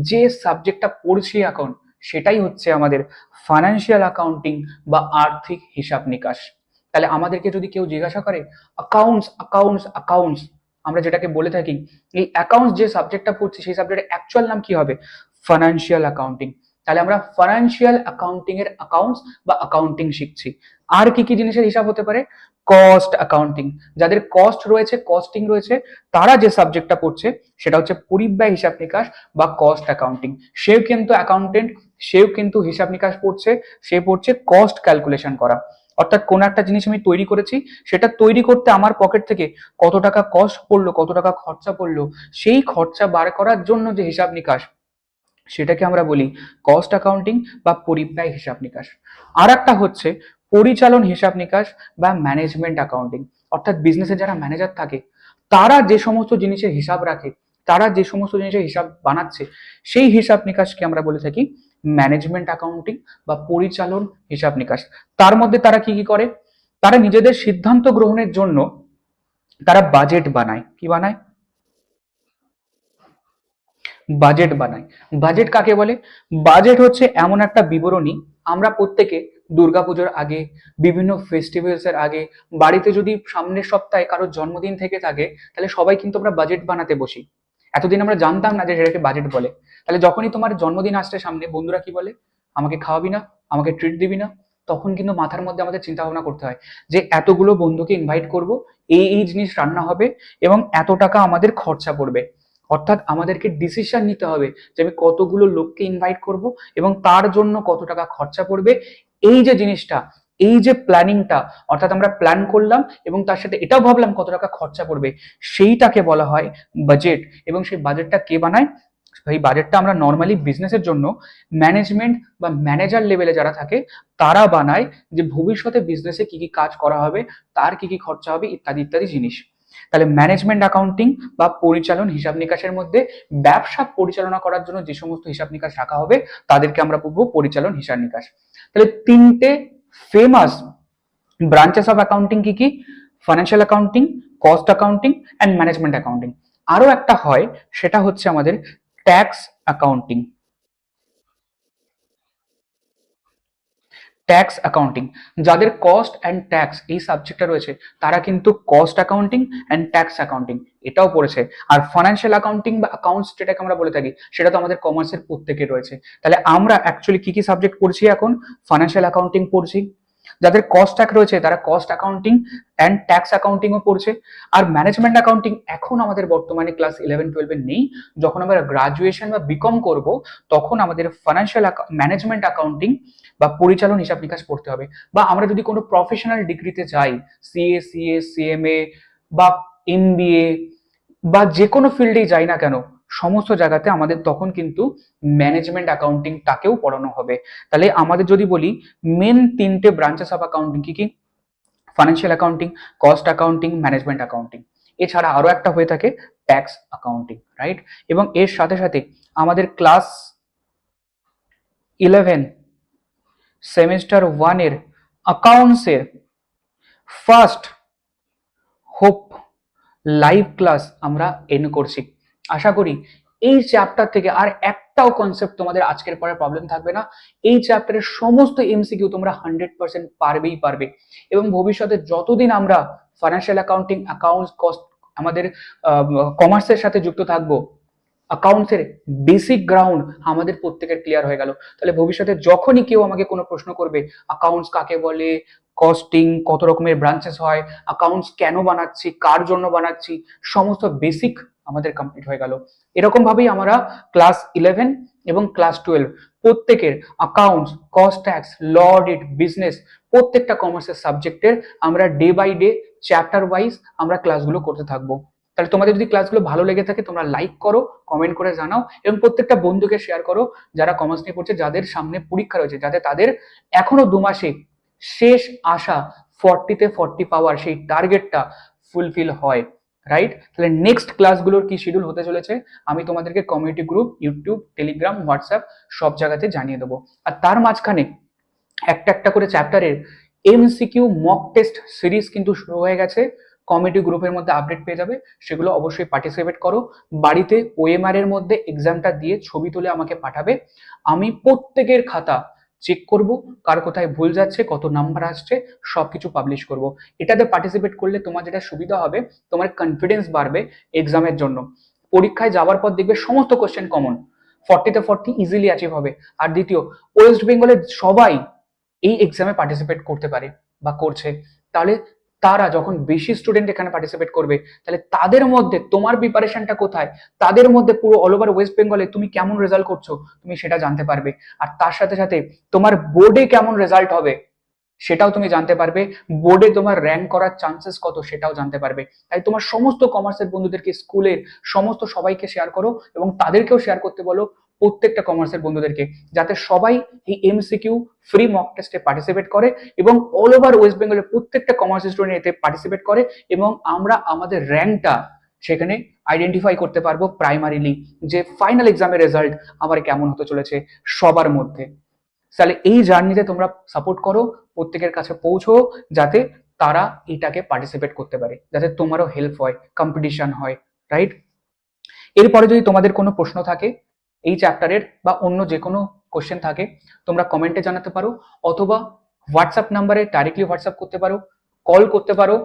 A: যে সাবজেক্টটা পড়ছি এখন সেটাই হচ্ছে আমাদের ফাইন্যান্সিয়াল অ্যাকাউন্টিং বা আর্থিক হিসাব নিকাশ। তাহলে আমাদেরকে যদি কেউ জিজ্ঞাসা করে অ্যাকাউন্টস অ্যাকাউন্টস অ্যাকাউন্টস, আমরা যেটাকে বলে থাকি এই অ্যাকাউন্টস যে সাবজেক্টটা পড়ছি সেই সাবজেক্টের অ্যাকচুয়াল নাম কি হবে? Financial accounting. তাহলে আমরা ফাইন্যান্সিয়াল অ্যাকাউন্টিং এর অ্যাকাউন্টস বা অ্যাকাউন্টিং শিখছি। আর কি কি জিনিসের হিসাব হতে পারে? কস্ট অ্যাকাউন্টিং, যাদের কস্ট রয়েছে, কস্টিং রয়েছে, তারা যে সাবজেক্টটা পড়ছে সেটা হচ্ছে পরিব্যয় হিসাব নিকাশ বা কস্ট অ্যাকাউন্টিং। সেও কিন্তু অ্যাকাউন্টেন্ট, সেও কিন্তু হিসাব নিকাশ পড়ছে, সে পড়ছে কস্ট ক্যালকুলেশন করা। অর্থাৎ কোন একটা জিনিস আমি তৈরি করেছি, সেটা তৈরি করতে আমার পকেট থেকে কত টাকা কস্ট পড়লো, কত টাকা খরচা পড়লো, সেই খরচা বার করার জন্য যে হিসাব নিকাশ, সেটাকে আমরা বলি কস্ট অ্যাকাউন্টিং বা পরিব্যয় হিসাব নিকাশ। আর একটা হচ্ছে পরিচালন হিসাব নিকাশ বা ম্যানেজমেন্ট অ্যাকাউন্টিং। অর্থাৎ বিজনেসে যারা ম্যানেজার থাকে তারা যে সমস্ত জিনিসের হিসাব রাখে, তারা যে সমস্ত জিনিসের হিসাব বানাচ্ছে, সেই হিসাব নিকাশকে আমরা বলে থাকি ম্যানেজমেন্ট অ্যাকাউন্টিং বা পরিচালন হিসাব নিকাশ। তার মধ্যে তারা কি কি করে? তারা নিজেদের সিদ্ধান্ত গ্রহণের জন্য তারা বাজেট বানায়। কি বানায়? বাজেট বানায়। বাজেট কাকে বলে? বাজেট হচ্ছে এমন একটা বিবরণী, আমরা প্রত্যেকে দুর্গাপুজোর আগে, বিভিন্ন ফেস্টিভ্যালস এর আগে, বাড়িতে যদি সামনের সপ্তাহে কারোর জন্মদিন থেকে থাকে তাহলে সবাই কিন্তু আমরা বাজেট বানাতে বসি। এতদিন আমরা জানতাম না যে সেটাকে বাজেট বলে। তাহলে যখনই তোমার জন্মদিন আসছে সামনে, বন্ধুরা কি বলে? আমাকে খাওয়াবি না, আমাকে ট্রিট দিবি না? তখন কিন্তু মাথার মধ্যে আমাদের চিন্তা ভাবনা করতে হয় যে এতগুলো বন্ধুকে ইনভাইট করব, এই এই জিনিস রান্না হবে এবং এত টাকা আমাদের খরচা পড়বে। অর্থাৎ আমাদেরকে ডিসিশন নিতে হবে যে আমি কতগুলো লোককে ইনভাইট করব এবং তার জন্য কত টাকা খরচা পড়বে। এই যে জিনিসটা, এই যে প্ল্যানিংটা, অর্থাৎ আমরা প্ল্যান করলাম এবং তার সাথে এটাও ভাবলাম কত টাকা খরচা পড়বে, সেইটাকে বলা হয় বাজেট। এবং সেই বাজেটটা কে বানায়? এই বাজেটটা আমরা নর্মালি বিজনেসের জন্য ম্যানেজমেন্ট বা ম্যানেজার লেভেলে যারা থাকে তারা বানায়, যে ভবিষ্যতে বিজনেসে কি কি কাজ করা হবে, তার কি কি খরচা হবে, ইত্যাদি ইত্যাদি জিনিস। তাহলে ম্যানেজমেন্ট অ্যাকাউন্টিং বা পরিচালন হিসাব নিকাশের মধ্যে ব্যবসা পরিচালনা করার জন্য যে সমস্ত হিসাব নিকাশ রাখা হবে তাদেরকে আমরা বলবো পরিচালন হিসাব নিকাশ। তাহলে তিনটে ফেমাস ব্রাঞ্চেস অফ অ্যাকাউন্টিং কি কি? Financial accounting, cost accounting and management accounting. আরো একটা হয়, সেটা হচ্ছে আমাদের ট্যাক্স অ্যাকাউন্টিং। ট্যাক্স অ্যাকাউন্টিং, যাদের কস্ট অ্যান্ড ট্যাক্স এই সাবজেক্টটা রয়েছে তারা কিন্তু cost accounting and tax accounting এটাও পড়েছে। আর ফাইন্যান্সিয়াল অ্যাকাউন্টিং বা অ্যাকাউন্টস যেটাকে আমরা বলে থাকি সেটা তো আমাদের কমার্সের প্রত্যেকে রয়েছে। তাহলে আমরা অ্যাকচুয়ালি কি কি সাবজেক্ট পড়ছি এখন? ফাইন্যান্সিয়াল অ্যাকাউন্টিং পড়ছি, যাদের কস্ট ট্যাক্স রয়েছে তারা কস্ট অ্যাকাউন্টিং অ্যান্ড ট্যাক্স অ্যাকাউন্টিংও পড়ছে। আর ম্যানেজমেন্ট অ্যাকাউন্টিং এখন আমাদের বর্তমানে ক্লাস 11-12 নেই, যখন আমরা গ্রাজুয়েশন বা বিকম করব তখন আমাদের ফাইন্যান্সিয়াল ম্যানেজমেন্ট অ্যাকাউন্টিং বা পরিচালন হিসাব নিকাশ পড়তে হবে। বা আমরা যদি কোনো প্রফেশনাল ডিগ্রিতে যাই, সিএ, সিএস, সিএমএ বা এমবিএ বা যে কোনো ফিল্ডেই যাই না কেন, সমস্ত জায়গাতে আমাদের তখন কিন্তু ম্যানেজমেন্ট অ্যাকাউন্টিং তাকেও পড়ানো হবে। তাহলে আমাদের যদি বলি মেন তিনটে ব্রাঞ্চেস অফ অ্যাকাউন্টিং কি কি? Financial accounting, cost accounting, management accounting. এছাড়া আরো একটা হয়ে থাকে ট্যাক্স অ্যাকাউন্টিং, রাইট? এবং এর সাথে সাথে আমাদের ক্লাস 11 সেমিস্টার 1 এর অ্যাকাউন্টসের ফার্স্ট হোপ লাইভ ক্লাস আমরা এন্ড করছি। আশা করি এই চ্যাপ্টার থেকে আর একটাও কনসেপ্ট তোমাদের আজকের পরে প্রবলেম থাকবে না। এই চ্যাপ্টারের সমস্ত এমসিকিউ তোমরা 100% পারবেই পারবে। এবং ভবিষ্যতে যতদিন আমরা ফাইন্যান্সিয়াল অ্যাকাউন্টিং, অ্যাকাউন্টস, কস্ট আমাদের কমার্সের সাথে যুক্ত থাকবো, অ্যাকাউন্টসের বেসিক গ্রাউন্ড আমাদের প্রত্যেকের ক্লিয়ার হয়ে গেল। তাহলে ভবিষ্যতে যখনই কেউ আমাকে কোনো প্রশ্ন করবে, অ্যাকাউন্টস কাকে বলে, কস্টিং কত রকমের ব্রাঞ্চেস হয়, অ্যাকাউন্টস কেন বানাচ্ছি, কার জন্য বানাচ্ছি, সমস্ত বেসিক আমাদের কমপ্লিট হয়ে গেল। এরকম ভাবেই আমরা ক্লাস 11 এবং ক্লাস 12 প্রত্যেকের accounts, cost tax, law audit, business প্রত্যেকটা কমার্সের সাবজেক্টের আমরা day by day chapter wise আমরা ক্লাসগুলো করতে থাকবো। তাহলে তোমাদের যদি ক্লাসগুলো ভালো লেগে থাকে তোমরা লাইক করো, কমেন্ট করে জানাও এবং প্রত্যেকটা বন্ধুকে শেয়ার করো যারা কমার্স নিয়ে পড়ছে, যাদের সামনে পরীক্ষা রয়েছে, যাতে তাদের এখনো 2 মাসে শেষ আশা 40-তে 40 পাওয়ার সেই টার্গেটটা ফুলফিল হয়, রাইট? তাহলে নেক্সট ক্লাসগুলোর কি শিডিউল হতে চলেছে আমি তোমাদেরকে community group, YouTube, Telegram, WhatsApp সব জায়গাতে জানিয়ে দেবো। আর তার মাঝখানে একটা একটা করে চ্যাপ্টারের এমসিকিউ মক টেস্ট সিরিজ কিন্তু শুরু হয়ে গেছে। কমিউনিটি গ্রুপের মধ্যে আপডেট পেয়ে যাবে, সেগুলো অবশ্যই পার্টিসিপেট করো। বাড়িতে ওএমআর এর মধ্যে এক্সামটা দিয়ে ছবি তুলে আমাকে পাঠাবে, আমি প্রত্যেকের খাতা চেক করব, কার কোথায় ভুল যাচ্ছে, কত নাম্বার আসছে, সবকিছু পাবলিশ করব। এটাতে পার্টিসিপেট করলে তোমার যেটা সুবিধা হবে, তোমার কনফিডেন্স বাড়বে এক্সামের জন্য। পরীক্ষায় যাওয়ার পর দেখবে সমস্ত কোশ্চেন কমন, 40-তে 40 ইজিলি অ্যাচিভ হবে। আর দ্বিতীয়, ওয়েস্ট বেঙ্গলের সবাই এই এক্সামে পার্টিসিপেট করতে পারে বা করছে। তাহলে তারা যখন বেশি স্টুডেন্ট এখানে পার্টিসিপেট করবে, তাহলে তাদের মধ্যে তোমার প্রিপারেশনটা কোথায়, তাদের মধ্যে পুরো অল ওভার ওয়েস্ট বেঙ্গলে তুমি কেমন রেজাল্ট করছো তুমি সেটা জানতে পারবে। আর তার সাথে সাথে তোমার বোর্ডে কেমন রেজাল্ট হবে সেটাও তুমি জানতে পারবে, বোর্ডে তোমার র্যাঙ্ক করার চান্সেস কত সেটাও জানতে পারবে। তাই তোমার সমস্ত কমার্সের বন্ধুদেরকে, স্কুলের সমস্ত সবাইকে শেয়ার করো এবং তাদেরকেও শেয়ার করতে বলো, প্রত্যেকটা কমার্সের বন্ধুদেরকে, যাতে সবাই এই এমসিকিউ ফ্রি মক টেস্টে পার্টিসিপেট করে এবং অল ওভার ওয়েস্ট বেঙ্গলের প্রত্যেকটা কমার্স স্টুডেন্ট এতে পার্টিসিপেট করে এবং আমরা আমাদের র্যাঙ্কটা সেখানে আইডেন্টিফাই করতে পারবো প্রাইমারিলি, যে ফাইনাল এক্সামের রেজাল্ট আমার কেমন হতে চলেছে সবার মধ্যে। তাহলে এই জার্নিতে তোমরা সাপোর্ট করো, প্রত্যেকের কাছে পৌঁছো, যাতে তারা এটাকে পার্টিসিপেট করতে পারে, যাতে তোমারও হেল্প হয়, কম্পিটিশন হয়, রাইট? এরপরে যদি তোমাদের কোনো প্রশ্ন থাকে এই চ্যাপ্টারের বা অন্য যে কোনো কোশ্চেন থাকে, তোমরা কমেন্টে জানাতে পারো, অথবা হোয়াটসঅ্যাপ নাম্বারে ডাইরেক্টলি হোয়াটসঅ্যাপ করতে পারো, কল করতে পারো,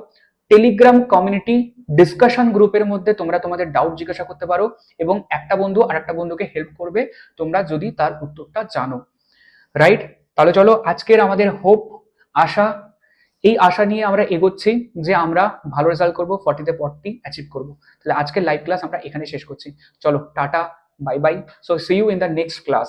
A: টেলিগ্রাম কমিউনিটি ডিসকাশন গ্রুপের মধ্যে তোমরা তোমাদের ডাউট জিজ্ঞাসা করতে পারো এবং একটা বন্ধু আর একটা বন্ধুকে হেল্প করবে তোমরা যদি তার উত্তরটা জানো, রাইট? তাহলে চলো আজকের আমাদের হোপ, আশা, এই আশা নিয়ে আমরা এগোচ্ছি যে আমরা ভালো রেজাল্ট করবো, 40-তে 40 অ্যাচিভ করবো। তাহলে আজকের লাইভ ক্লাস আমরা এখানে শেষ করছি। চলো ta ta, bye bye. So see you in the next class.